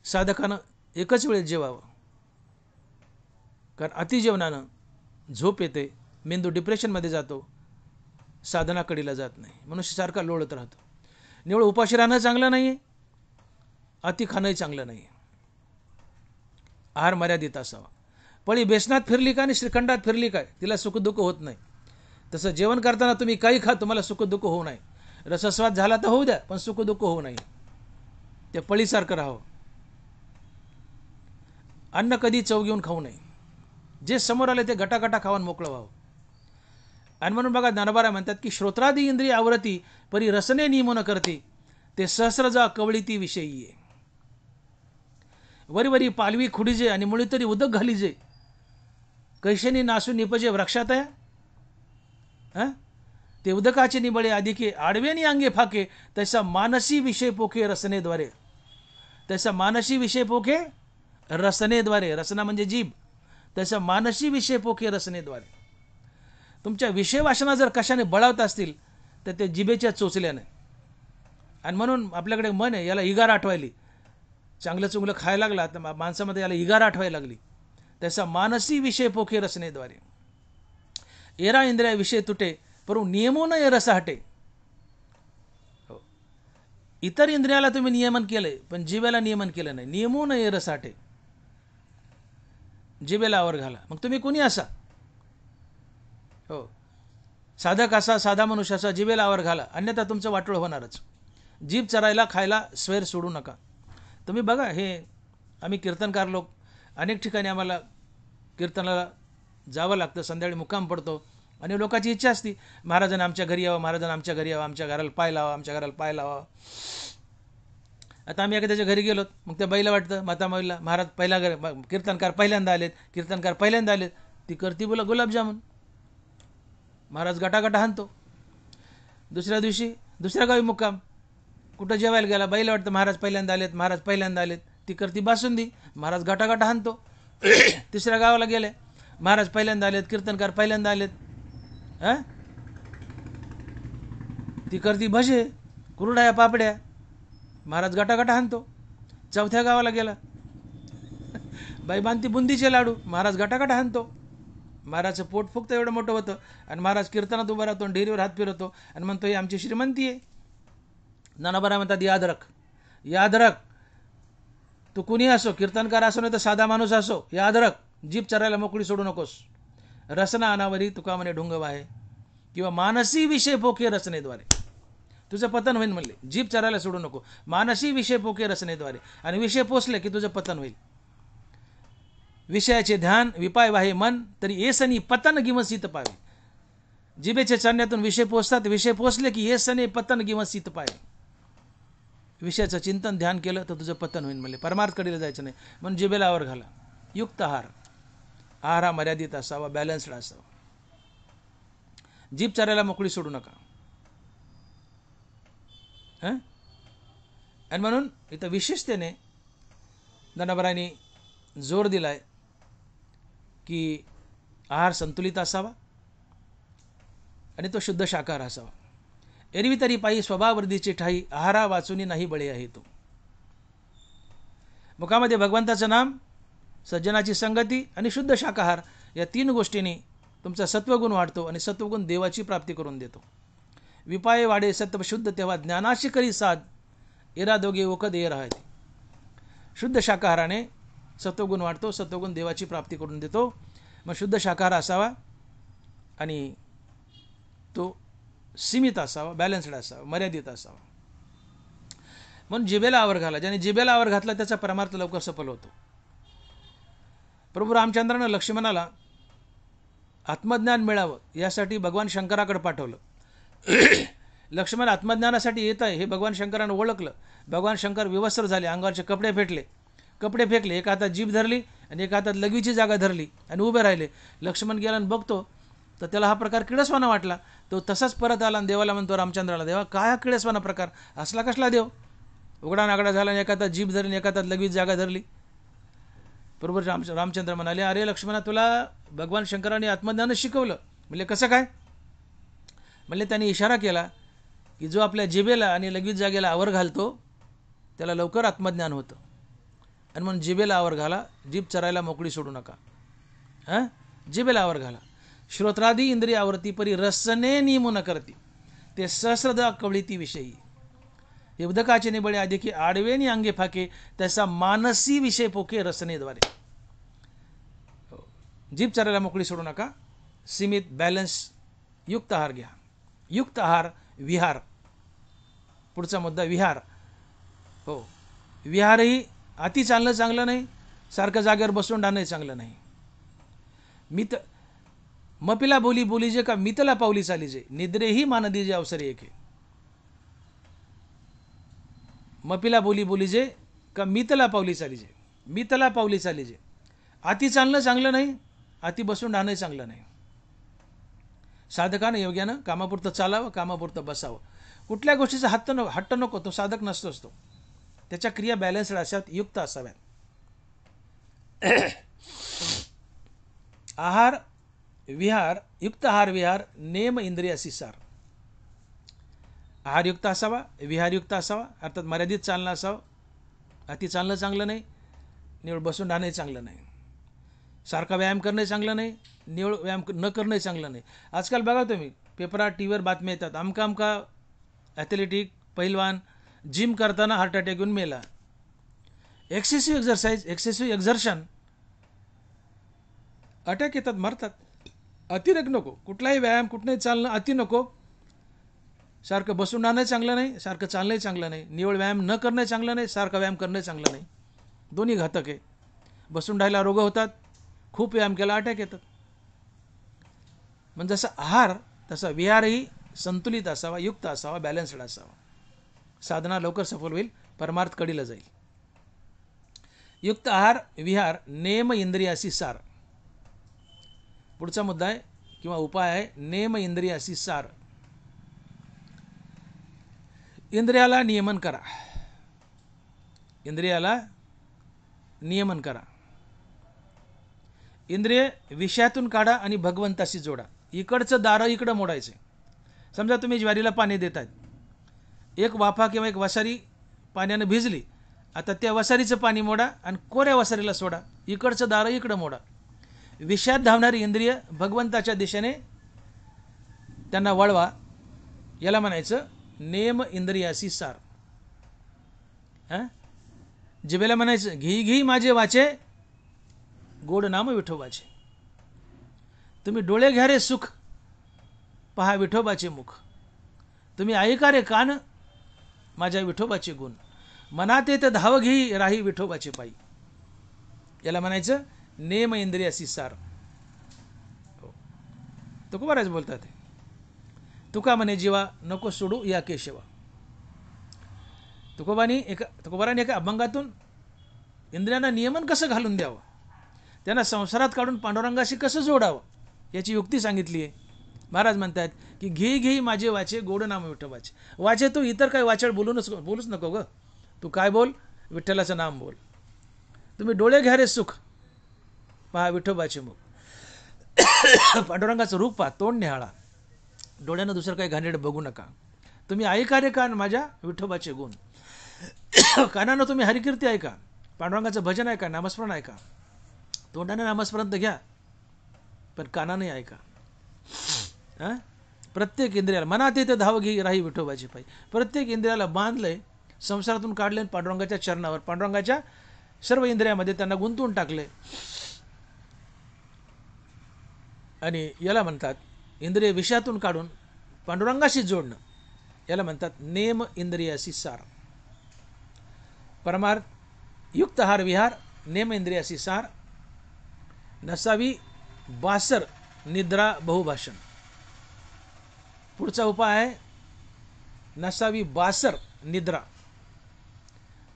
साधकानं एकच वेळेस जेवावं, कारण अतिजेवणानं झोप येते, मेंदू डिप्रेशनमध्ये जातो, साधना कडीला जात नाही, मनुष्य सारखा लोळत राहतो. निवळ उपाशी राहणं चांगलं नाही आहे, अति खाणंही चांगलं नाही आहे. आहार मर्यादित असावा. पळी बेसनात फिरली का आणि श्रीखंडात फिरली काय तिला सुखदुःख होत नाही. तसं जेवण करताना तुम्ही काही खा, तुम्हाला सुखदुःख होऊ नये. रसस्वाद झाला तर होऊ द्या, पण सुखदुःख होऊ नये. ते पळीसारखं राहावं. अन्न कधी चव घेऊन खाऊ नये. जे समोर आले ते गटागटा खाऊन मोकळं व्हावं. आणि म्हणून बघा ज्ञानोबाराय म्हणतात की श्रोत्रादी इंद्रिय आवरती परी रसने नियमन करते ते सहस्र जा कवळीती विषयी आहे. वरी वरी पालवी खुडीजे आणि मुळी तरी उदक घालीजे कैशेनी नासून निपजे वृक्षात आहे. ते उदकाचे निबळे अधिके आडवेनी अंगे फाके तसा मानसी विषय पोखे रसनेद्वारे. तसा मानसी विषय पोखे रसनेद्वारे. रसना म्हणजे जीभ. तसा मानसी विषय पोखे रसनेद्वारे. तुमच्या विषय वासना जर कशाने बळावत असतील तर ते जिभेच्या चोचल्याने. आणि म्हणून आपल्याकडे मन आहे, याला इगार आठवायली. चांगलं चुंगलं खायला लागला तर माणसामध्ये याला इगार आठवायला लागली. तसा मानसी विषय पोखे रसनेद्वारे. एरा इंद्रिया विषय तुटे परंतु नियमो न रस हटे. हो, इतर इंद्रियाला तुम्ही नियमन केलंय पण जिभेला नियमन केलं नाही. नियमो न रस हटे. जिभेला आवर घाला, मग तुम्ही कुणी असा. हो, साधक असा, साधा मनुष्य असा, जिभेला आवर घाला, अन्यथा तुमचं वाटोळ होणारच. जीभ चरायला खायला स्वैर सोडू नका. तुम्ही बघा, हे आम्ही कीर्तनकार लोक अनेक ठिकाणी आम्हाला कीर्तनाला जावं लागतं. संध्याकाळी मुक्काम पडतो आणि लोकांची इच्छा असती महाराजांना आमच्या घरी यावं, महाराजांना आमच्या घरी यावं, आमच्या घराला पाय लावा, आमच्या घराला पाय लावा. आता आम्ही एखाद्याच्या घरी गेलो मग त्या बाईला वाटतं माता माईला महाराज पहिला कीर्तनकार पहिल्यांदा आलेत, कीर्तनकार पहिल्यांदा आलेत. ती करती बोला गुलाबजामुन. महाराज गटागटा हाणतो. दुसऱ्या दिवशी दुसऱ्या गावी मुक्काम, कुठं जेवायला गेला, बाईला वाटतं महाराज पहिल्यांदा आलेत, महाराज पहिल्यांदा आलेत. ती करती बासुंदी. महाराज गटागटा हाणतो. तिसऱ्या गावाला गेले, महाराज पहिल्यांदा आलेत, कीर्तनकार पहिल्यांदा आलेत. ती करती भजे, कुरड्या, पापड्या. महाराज गटागटा हाणतो. चौथ्या गावाला गेला, बाई बांधती बुंदीचे लाडू, महाराज गटागटा हाणतो. महाराजचं पोट फुगतं एवढं मोठं होतं आणि महाराज कीर्तनात उभा राहतो, डेअरीवर हात फिरवतो आणि म्हणतो ही आमची श्रीमंती आहे. नानाबारा म्हणतात याद रख, याद रख, तू कुणी असो, कीर्तनकार असो नाही तर साधा माणूस असो, याद रख, जीभ चरायला मोकळी सोडू नकोस. रसना अनावरी तुका म्हणे ढुंग वाहे, किंवा मानसी विषय पोके रचनेद्वारे तुझं पतन होईल म्हणले. जीभ चरायला सोडू नको, मानसी विषय पोके रचनेद्वारे, आणि विषय पोचले की तुझं पतन होईल. विषयाचे ध्यान विपाय वाहे मन, तरी येसनी पतन गिमसित पावे. जिभेच्या चालण्यातून विषय पोचतात, विषय पोचले की येसने पतन गिमसित पावे. विषयाचं चिंतन ध्यान केलं तर तुझं पतन होईल म्हणले. परमार्थकडे जायचं नाही म्हणून जिभेला आवर घाला. युक्त आहार, आहार हा मर्यादित असावा, बॅलन्स्ड असावा. जीभ चरायला मोकळी सोडू नका. आणि म्हणून इथं विशेषतेने ज्ञानोबांनी जोर दिलाय की आहार संतुलित असावा आणि तो शुद्ध शाकाहार असावा. एरवी तरी पायी स्वभाववृद्धीची ठाई, आहारा वाचुनी नाही बळे आहे तो. मुखामध्ये भगवंताचं नाम, सज्जनाची संगती आणि शुद्ध शाकाहार या तीन गोष्टींनी तुमचा सत्वगुण वाढतो आणि सत्वगुण देवाची प्राप्ती करून देतो. विपाय वाढे सत्व शुद्ध तेव्हा ज्ञानाशी करी साध, एरा दोघे ओकद ये राहते. शुद्ध शाकाहाराने सत्वगुण वाढतो, सत्वगुण देवाची प्राप्ती करून देतो. मग शुद्ध शाकाहार असावा आणि तो सीमित असावा, बॅलन्स्ड असावा, मर्यादित असावा. म्हणून जिभेला आवर घाला. ज्याने जिभेला आवर घातला त्याचा परमार्थ लवकर सफल होतो. प्रभू रामचंद्रानं लक्ष्मणाला आत्मज्ञान मिळावं यासाठी भगवान शंकराकडे पाठवलं. लक्ष्मण आत्मज्ञानासाठी येत आहे हे भगवान शंकरानं ओळखलं. भगवान शंकर विवस्त्र झाले, अंगावरचे कपडे फेकले, एका हातात जीभ धरली आणि एका हातात लघवीची जागा धरली आणि उभे राहिले. लक्ष्मण गेला आणि बघतो तर त्याला हा प्रकार किळसवाना वाटला. तो तसाच परत आला आणि देवाला म्हणतो, रामचंद्राला, देवा काय हा किळसवाना प्रकार, असला कसला देव, उघडा नागडा झाला आणि एका हातात जीभ धरली, एका हातात लघवीची जागा धरली. बरोबर रामचंद्र म्हणाले, अरे लक्ष्मणा, तुला भगवान शंकराने आत्मज्ञानच शिकवलं. म्हणजे कसं काय? म्हणजे त्यांनी इशारा केला की जो आपल्या जिभेला आणि लघवीच जागेला आवर घालतो त्याला लवकर आत्मज्ञान होतं. आणि म्हणून जिभेला आवर घाला, जीभ चरायला मोकळी सोडू नका. जिभेला आवर घाला. श्रोत्रादी इंद्रियावरती परी रसने नियम न करती, ते सहस्रदा कवळीती विषयी. हे उदकाचे निबळे आधी की आडवेनी अंगे फाके, त्याचा मानसी विषय पोके रसनेद्वारे. जीभ चरायला मोकळी सोडू नका. सीमित, बॅलन्स, युक्त आहार घ्या. युक्त आहार, विहार. पुढचा मुद्दा विहार. हो, विहारही अति चालणं चांगलं नाही, सारखं जागेवर बसून राहणं चांगलं नाही. मपिला बोली बोलीजे का मितला पावली चालीजे, निद्रेही मान दीजे अवसरी एके. मपिला बोली बोलीजे का मितला पावली चालीजे, मितला पावली चालीजे. अति चालणं चांगलं नाही, अति बसून राहणं चांगलं नाही. साधकानं योग्यानं कामापुरतं चालावं, कामापुरतं बसावं. कुठल्या गोष्टीचा हट्ट नको, तो साधक नसतोच. तो त्याच्या क्रिया बॅलन्स्ड असाव्यात, युक्त असाव्यात. आहार विहार, युक्त आहार विहार, नेम इंद्रियासी सार. आहारयुक्त असावा, विहारयुक्त असावा, अर्थात मर्यादित चालणं असावं. अति चालणं चांगलं नाही, निवळ बसून राहणं चांगलं नाही. सारखा व्यायाम करणं चांगलं नाही, निवळ व्यायाम न करणं चांगलं नाही. आजकाल बघा तुम्ही पेपरात, टीव्हीवर बातम्या येतात, अमका ॲथलेटिक पहिलवान जिम करताना हार्ट अटॅक येऊन मेला. Excessive exercise, excessive exertion, attack येतात, मरतात. अतिरेक नको. कुठलाही व्यायाम, कुठलंही चालणं अति नको. सारखं बसून राहणं चांगलं नाही, सारखं चालणंही चांगलं नाही. निवळ व्यायाम न करणं चांगलं नाही, सारखं व्यायाम करणं चांगलं नाही. दोन्ही घातक आहे. बसून राहायला रोग होतात, खूप व्यायाम केला अटॅक येतात. म्हणजे जसं आहार तसा विहारही संतुलित असावा, युक्त असावा, बॅलन्स्ड असावा. साधना लवकर सफल होईल, परमार्थ कडीला जाईल. युक्त आहार विहार, नेम इंद्रियासी सार. पुढचा मुद्दा आहे किंवा उपाय आहे, नेम इंद्रियासी सार. इंद्रियाला नियमन करा. इंद्रियाला नियमन करा. इंद्रिय विषयातून काढा आणि भगवंताशी जोडा. इकडचं दारं इकडं मोडायचं. समजा तुम्ही ज्वारीला पाणी देत आहेत, एक वाफा किंवा एक वासारी पाण्यानं भिजली, आता त्या वसारीचं पाणी मोडा आणि कोऱ्या वसारीला सोडा, इकडचं दारं इकडं मोडा. विषयात धावणारी इंद्रिय भगवंताच्या दिशेने त्यांना वळवा. याला म्हणायचं नेम इंद्रियासी सार. जिभेला म्हणायचं घी घी माझे वाचे, गोड नाम विठोबाचे. तुम्ही डोळे घ्या रे सुख, पहा विठोबाचे मुख. तुम्ही ऐका रे कान, माझ्या विठोबाचे गुण. मनात येत धाव घेई, राही विठोबाचे पायी. याला म्हणायचं नेम इंद्रियासी सार. तुकोबाराज बोलतात, तुका म्हणे जीवा नको सोडू या केशवा. तुकोबाराने एका अभंगातून इंद्रियांना नियमन कसं घालून द्यावं, त्यांना संसारात काढून पांडुरंगाशी कसं जोडावं, याची युक्ती सांगितली आहे. महाराज म्हणतात की घे घे माझे वाचे, गोड नाम विठोबाचे. वाचे तू इतर काही वाचड बोलूच नको ग, तू काय बोल, विठ्ठलाचं नाम बोल. तुम्ही डोळे घ्या रे सुख, पहा विठोबाचे मुख. पांडुरंगाचं रूप पहा, तोंड निहाळा, डोळ्यानं दुसरं काही घाणेरडं बघू नका. तुम्ही ऐका रे कान, माझ्या विठोबाचे गुण. कानानं तुम्ही हरिकीर्ती ऐका, पांडुरंगाचं भजन ऐका, नामस्मरण ऐका. तोंडाने नामस्मरण तर घ्या, पण कानाने ऐका. प्रत्येक इंद्रियाला मनात येते धाव घे, राही विठोबाची पायी. प्रत्येक इंद्रियाला बांधलंय, संसारातून काढले, पांडुरंगाच्या चरणावर, पांडुरंगाच्या सर्व इंद्रियामध्ये त्यांना गुंतवून टाकले. आणि याला म्हणतात इंद्रिय विषयातून काढून पांडुरंगाशी जोडणं. याला म्हणतात नेम इंद्रियासी सार. परमार्थ युक्त हार विहार, नेम इंद्रियासी सार. नसावी बासर निद्रा बहुभाषण. पुढचा उपाय आहे नसावी बासर निद्रा.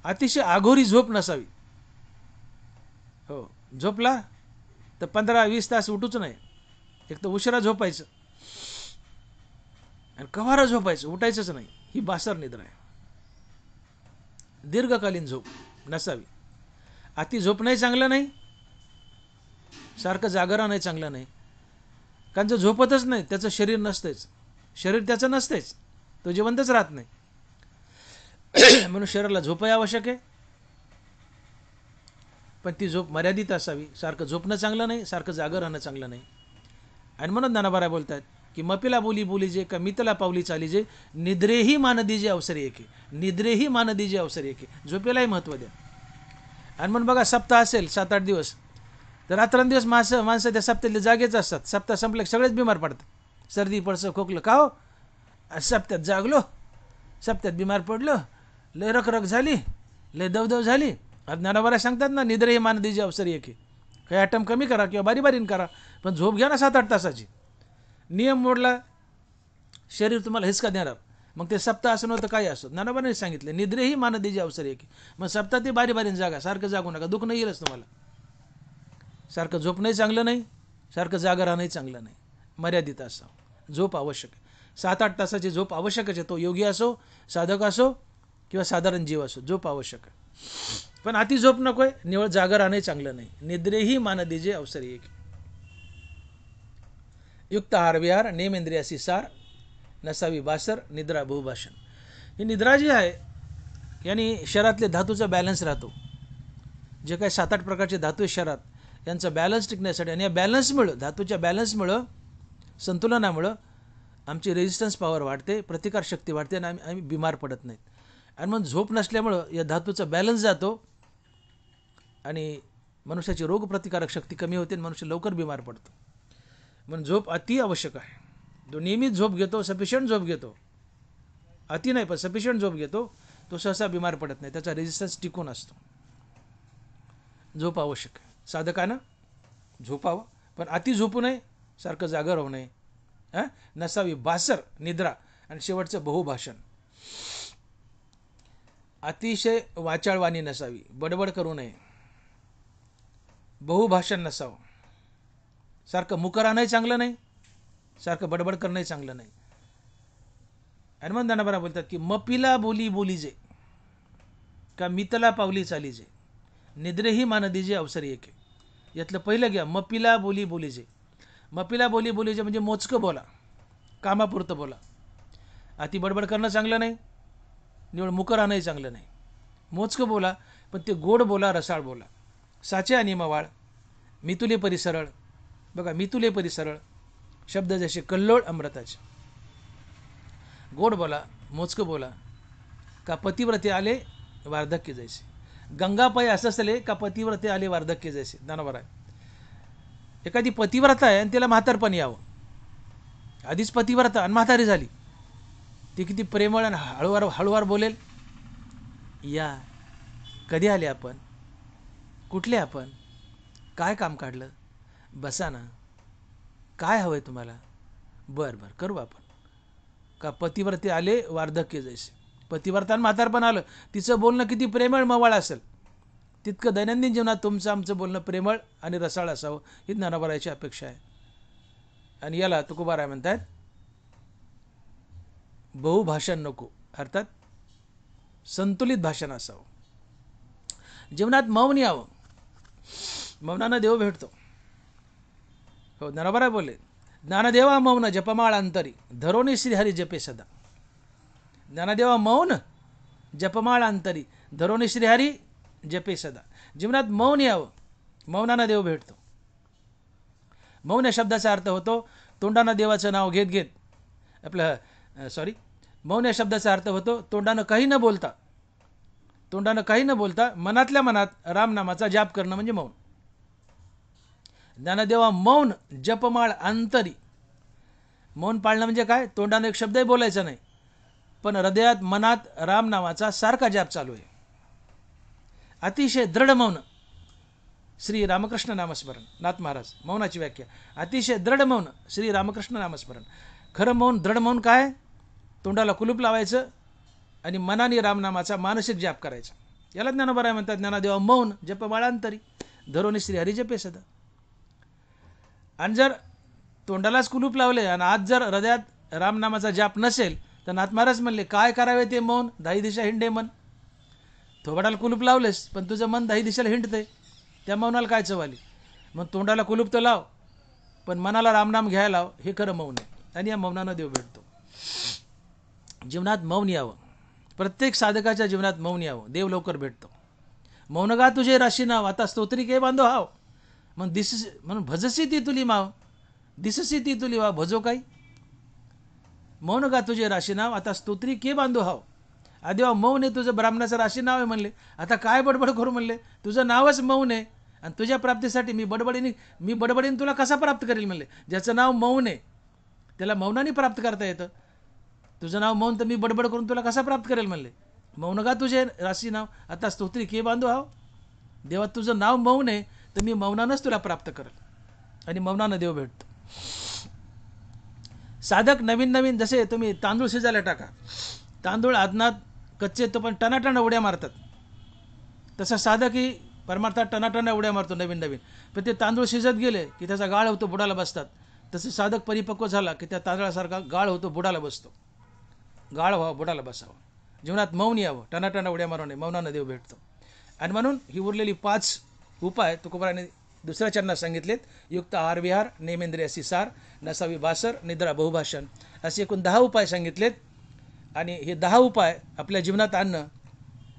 अतिशय आघोरी झोप नसावी. हो, झोपला तर 15-20 तास उठूच नाही. एक तर उशिरा झोपायचं आणि कव्हारं झोपायचं, उठायचंच नाही. ही बासर निद्रा आहे. दीर्घकालीन झोप नसावी. अति झोप नाही चांगलं नाही, सारखं जागरण नाही चांगलं नाही. कारण जो झोपतच नाही त्याचं शरीर नसतेच, शरीर त्याचं नसतेच, तो जिवंतच राहत नाही. म्हणून शरीराला झोपही आवश्यक आहे, पण ती झोप मर्यादित असावी. सारखं झोपणं चांगलं नाही, सारखं जागं राहणं चांगलं नाही. आणि म्हणून ज्ञानोबा बोलतात की मपिला बोली बोलीजे का मितला पावली चालीजे, निद्रेही मान दीजे अवसरी एके. निद्रेही मान दीजे अवसरी एके. झोपेलाही महत्त्व द्या. आणि म्हणून बघा सप्ताह असेल 7-8 दिवस, तर रात्रंदिवस माणसं त्या सप्त्यातले जागेच असतात. सप्ताह संपले सगळेच बिमार पडतात. सर्दी पडसं खोकलं का हो, सप्त्यात जागलो, सप्त्यात बिमार पडलो, लय रखरख झाली, लय दवदव झाली. ज्ञानोबा सांगतात ना निद्रेही मान दीजे अवसरी एके. काही ॲटम कमी करा किंवा बारीबारीन करा, पण झोप घ्या ना 7-8 तासाची. नियम मोडला, शरीर तुम्हाला हिसका देणार. मग ते सप्ताह असं नव्हतं काही असो, ज्ञानोबाने सांगितलं निद्रेही मान दीजे अवसरी एके. मग सप्ताह ते बारीबारीन जागा, सारखं जागू नका, दुःख नाही येईलच तुम्हाला. सारखं झोपणंही चांगलं नाही, सारखं जागा राहणंही चांगलं नाही. मर्यादित असावं. झोप आवश्यक आहे. 7-8 तासाची झोप आवश्यकच आहे. तो योगी असो, साधक असो किंवा साधारण जीव असो, झोप आवश्यक आहे. पण अति झोप नकोय, निवळ जागा राहणंही चांगलं नाही. निद्रेही मान दीजे अवसरी एके. युक्त आहार विहार, नेम इंद्रियासी सार. नसावी बासर निद्रा बहुभाषण. ही निद्रा जी आहे यांनी शरीरातले धातूचा बॅलन्स राहतो. जे काही 7-8 प्रकारचे धातू आहे शरीरात, यांचा बॅलन्स टिकण्यासाठी, आणि या बॅलन्समुळं, धातूच्या बॅलन्समुळं, संतुलनामुळं आमची रेजिस्टन्स पॉवर वाढते, प्रतिकारशक्ती वाढते आणि आम्ही बिमार पडत नाहीत. आणि मग झोप नसल्यामुळं या धातूचा बॅलन्स जातो आणि मनुष्याची रोगप्रतिकारक शक्ती कमी होते आणि मनुष्य लवकर बिमार पडतो. म्हणून झोप अति आवश्यक आहे. जो नियमित झोप घेतो, सफिशियंट झोप घेतो, अति नाही पण सफिशियंट झोप घेतो, तो सहसा बिमार पडत नाही, त्याचा रेजिस्टन्स टिकून असतो. झोप आवश्यक आहे. साधकानं झोपावं, पण अति झोपू नये, सारखं जागर राहू नये. नसावी बासर निद्रा. आणि शेवटचं बहुभाषण. अतिशय वाचाळवाणी नसावी, बडबड करू नये, बहुभाषण नसावं. सारखं मुकरानंही चांगलं नाही, सारखं बडबड करणंही चांगलं नाही. आणि मग ज्ञानोबा बोलतात की मपिला बोली बोलीजे का मितला पावली चालीजे, निद्रेही मान दीजे अवसरी एके. यातलं पहिलं घ्या, मपिला बोली बोलीजे. मपिला बोली बोलीजे म्हणजे मोजकं बोला, कामापुरतं बोला. अति बडबड करणं चांगलं नाही, निवड मुकं राहणंही चांगलं नाही. मोजकं बोला, पण ते गोड बोला, रसाळ बोला. साचे आणि मवाळ, मी तुले परिसरळ. बघा, मी तुले परिसरळ शब्द जसे कल्लोळ अमृताचे. गोड बोला, मोजकं बोला. का पतिव्रते आले वार्धक्य जैसे. गंगापायी असले का पतिव्रते आले वार्धक्य जैसे. ज्ञानोबा आहे. एखादी पतिव्रता आहे आणि तिला म्हातारपण यावं. आधीच पतिव्रता आणि म्हातारी झाली, ती किती प्रेमळ आणि हळूवार हळूवार बोलेल. या, कधी आले आपण, कुठले आपण, काय काम काढलं, बसा ना, काय हवंय तुम्हाला, बरं बरं करू आपण. का पतिव्रते आले वार्धक्य जैसे. पतिव्रता आणि म्हातारपण आलं, तिचं बोलणं किती प्रेमळ मवाळ असेल, तितकं दैनंदिन जीवनात तुमचं आमचं बोलणं प्रेमळ आणि रसाळ असावं, ही ज्ञानोबारायाची अपेक्षा आहे. आणि याला तुकोबाराय म्हणतात बहुभाषण नको, अर्थात संतुलित भाषण असावं. जीवनात मौन यावं. मौनानं देव भेटतो. हो, ज्ञानोबाराय बोलले, ज्ञानदेवा मौन जपमाळ अंतरी, धरोनी श्रीहरी जपे सदा. ज्ञानदेवा मौन जपमाळ अंतरी, धरोनी श्रीहरी जपे सदा. जीवनात मौन यावं. मौनानं देव भेटतो. मौन या शब्दाचा अर्थ होतो तोंडानं देवाचं नाव घेत घेत मौन या शब्दाचा अर्थ होतो तोंडानं काही न बोलता, तोंडानं काही न बोलता मनातल्या मनात रामनामाचा जाप करणं म्हणजे मौन. ज्ञानदेवा मौन जपमाळ अंतरी. मौन पाळणं म्हणजे काय? तोंडानं एक शब्दही बोलायचा नाही, पण हृदयात मनात रामनामाचा सारखा जाप चालू आहे. अतिशय दृढ मौन. श्री रामकृष्ण नामस्मरण. नाथ महाराज मौनाची व्याख्या, अतिशय दृढ मौन श्री रामकृष्ण नामस्मरण. खरं मौन, दृढ मौन काय? तोंडाला कुलूप लावायचं आणि मनाने रामनामाचा मानसिक जाप करायचा. याला ज्ञानोबा म्हणतात ज्ञानदेवा मौन जपमाळांतरी, धरोनी श्री हरी जपे सदा. आणि जर तोंडालाच कुलूप लावले आणि आज जर हृदयात रामनामाचा जाप नसेल तर नाथ महाराज म्हणले काय करावे ते मौन, दाही दिशा हिंडे मन. थोबाडाला कुलूप लावलेस पण तुझं मन दाही दिशेला हिंडते, त्या मौनाला काय चवाली. मग तोंडाला कुलूप तर लाव, पण मनाला रामनाम घ्यायला लाव, हे खरं मौन आहे. आणि या मौनानं देव भेटतो. जीवनात मौन यावं. प्रत्येक साधकाच्या जीवनात मौन यावं, देव लवकर भेटतो. मौन गा तुझे राशी नाव, आता स्तोत्री के बांधो हाव. मग म्हणून भजसी ती तुली माव, दिससी ती तुली वाव भजो काही. मौन गा तुझे राशी नाव, आता स्तोत्री के बांधो हाव. आदेवा मौन आहे तुझं, ब्राह्मणाचं राशी नाव आहे म्हणले, आता काय बडबड करू म्हणले, तुझं नावच मौन आहे आणि तुझ्या प्राप्तीसाठी मी बडबडीने तुला कसा प्राप्त करेल म्हणले. ज्याचं नाव मौन आहे त्याला मौनाने प्राप्त करता येतं. तुझं नाव मौन तर मी बडबड करून तुला कसा प्राप्त करेल म्हणले. मौन गा तुझे राशी नाव, आता स्तोत्री के बांधो हाव. देवा तुझं नाव मौन आहे तर मी मौनानंच तुला प्राप्त करेल आणि मौनानं देव भेटतो. साधक नवीन नवीन, जसे तुम्ही तांदूळ शिजायला टाका, तांदूळ आदनात कच्चे तो पण टनाटन उड्या मारतात, तसा साधकही परमार्थात टनाटन उड्या मारतो नवीन नवीन. पण ते तांदूळ शिजत गेले की त्याचा गाळ होतो, बुडाला बसतात. तसे साधक परिपक्व झाला की त्या तांदळासारखा गाळ होतो, बुडाला बसतो. गाळ व्हावं, बुडाला बसावं. जीवनात मौन यावं, टनाटन उड्या मारू नये, मौनानं देव भेटतो. आणि म्हणून ही उरलेली 5 उपाय तुकोबाराने दुसऱ्या चरणात सांगितलेत. युक्त आहार विहार, नेमेंद्रिय सिसार, नसावी बासर, निद्रा बहुभाषण, असे एकूण 10 उपाय सांगितलेत. आणि हे 10 उपाय आपल्या जीवनात आणणं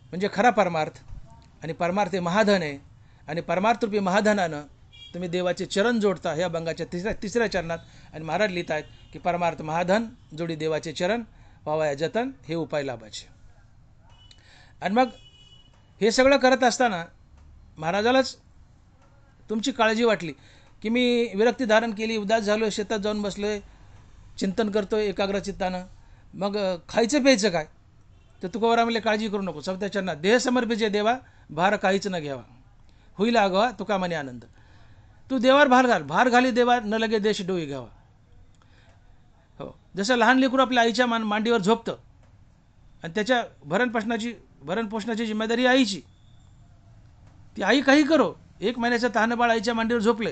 म्हणजे खरा परमार्थ. आणि परमार्थ हे महाधन आहे. आणि परमार्थरूपी महाधनानं तुम्ही देवाचे चरण जोडता, ह्या अभंगाच्या तिसऱ्या चरणात. आणि महाराज लिहित आहेत की परमार्थ महाधन जोडी देवाचे चरण, पावाया जतन, हे उपाय लाभाचे. आणि मग हे सगळं करत असताना महाराजालाच तुमची काळजी वाटली की मी विरक्ती धारण केली, उदास झालो, शेतात जाऊन बसलोय, चिंतन करतोय एकाग्र चित्तानं, मग खायचं प्यायचं काय? तर तुकोबाराय म्हणले काळजी करू नको. 4थ्या चरणात देह समर्पिचे देवा, भार काहीच न घ्यावा, होईल आगावा तुका म्हणे आनंद. तू देवावर भार घाली देवा, न लगे देश डोई घ्यावा. हो, जसं लहान लेकरू आपल्या आईच्या मांडीवर झोपतं आणि त्याच्या भरणपोषणाची जिम्मेदारी आईची. ती आई काही करो, 1 महिन्याचं तहानं बाळ आईच्या मांडीवर झोपले,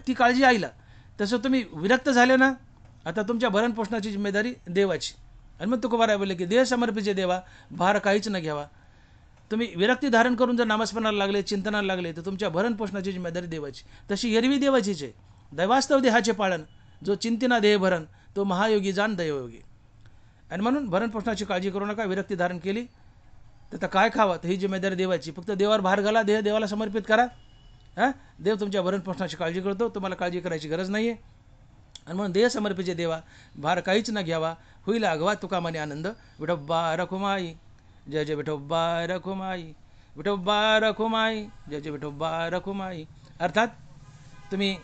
ती काळजी आईला. तसं तुम्ही विरक्त झाले ना, आता तुमच्या भरणपोषणाची जिम्मेदारी देवाची. आणि मग तुकोबाराय बोलले की देह समर्पिचे देवा, भार काहीच न घ्यावा. तुम्ही विरक्ती धारण करून जर नामस्मरणाला लागले, चिंतनाला लागले, तर तुमच्या भरणपोषणाची जिम्मेदारी देवाची. तशी एरवी देवाचीच आहे. दैवास्तव देहाचे पाळन, जो चिंतिना देह भरण, तो महायोगी जाण दैवयोगी. आणि म्हणून भरणपोषणाची काळजी करू नका. विरक्ती धारण केली तर काय खावं, तर ही जिम्मेदारी देवाची. फक्त देवावर भार घाला, देह देवाला समर्पित करा. हां, देव तुमच्या भरणपोषणाची काळजी करतो, तुम्हाला काळजी करायची गरज नाही आहे. आणि म्हणून देह समर्पित देवा, भार काहीच न घ्यावा, होईल आगवा तुका मने आनंद. विठोबा रखुमाई, जय जय विठोबा रखुमाई, विठोबा रखुमाई, जय जय विठोबा रखुमाई. अर्थात तुम्ही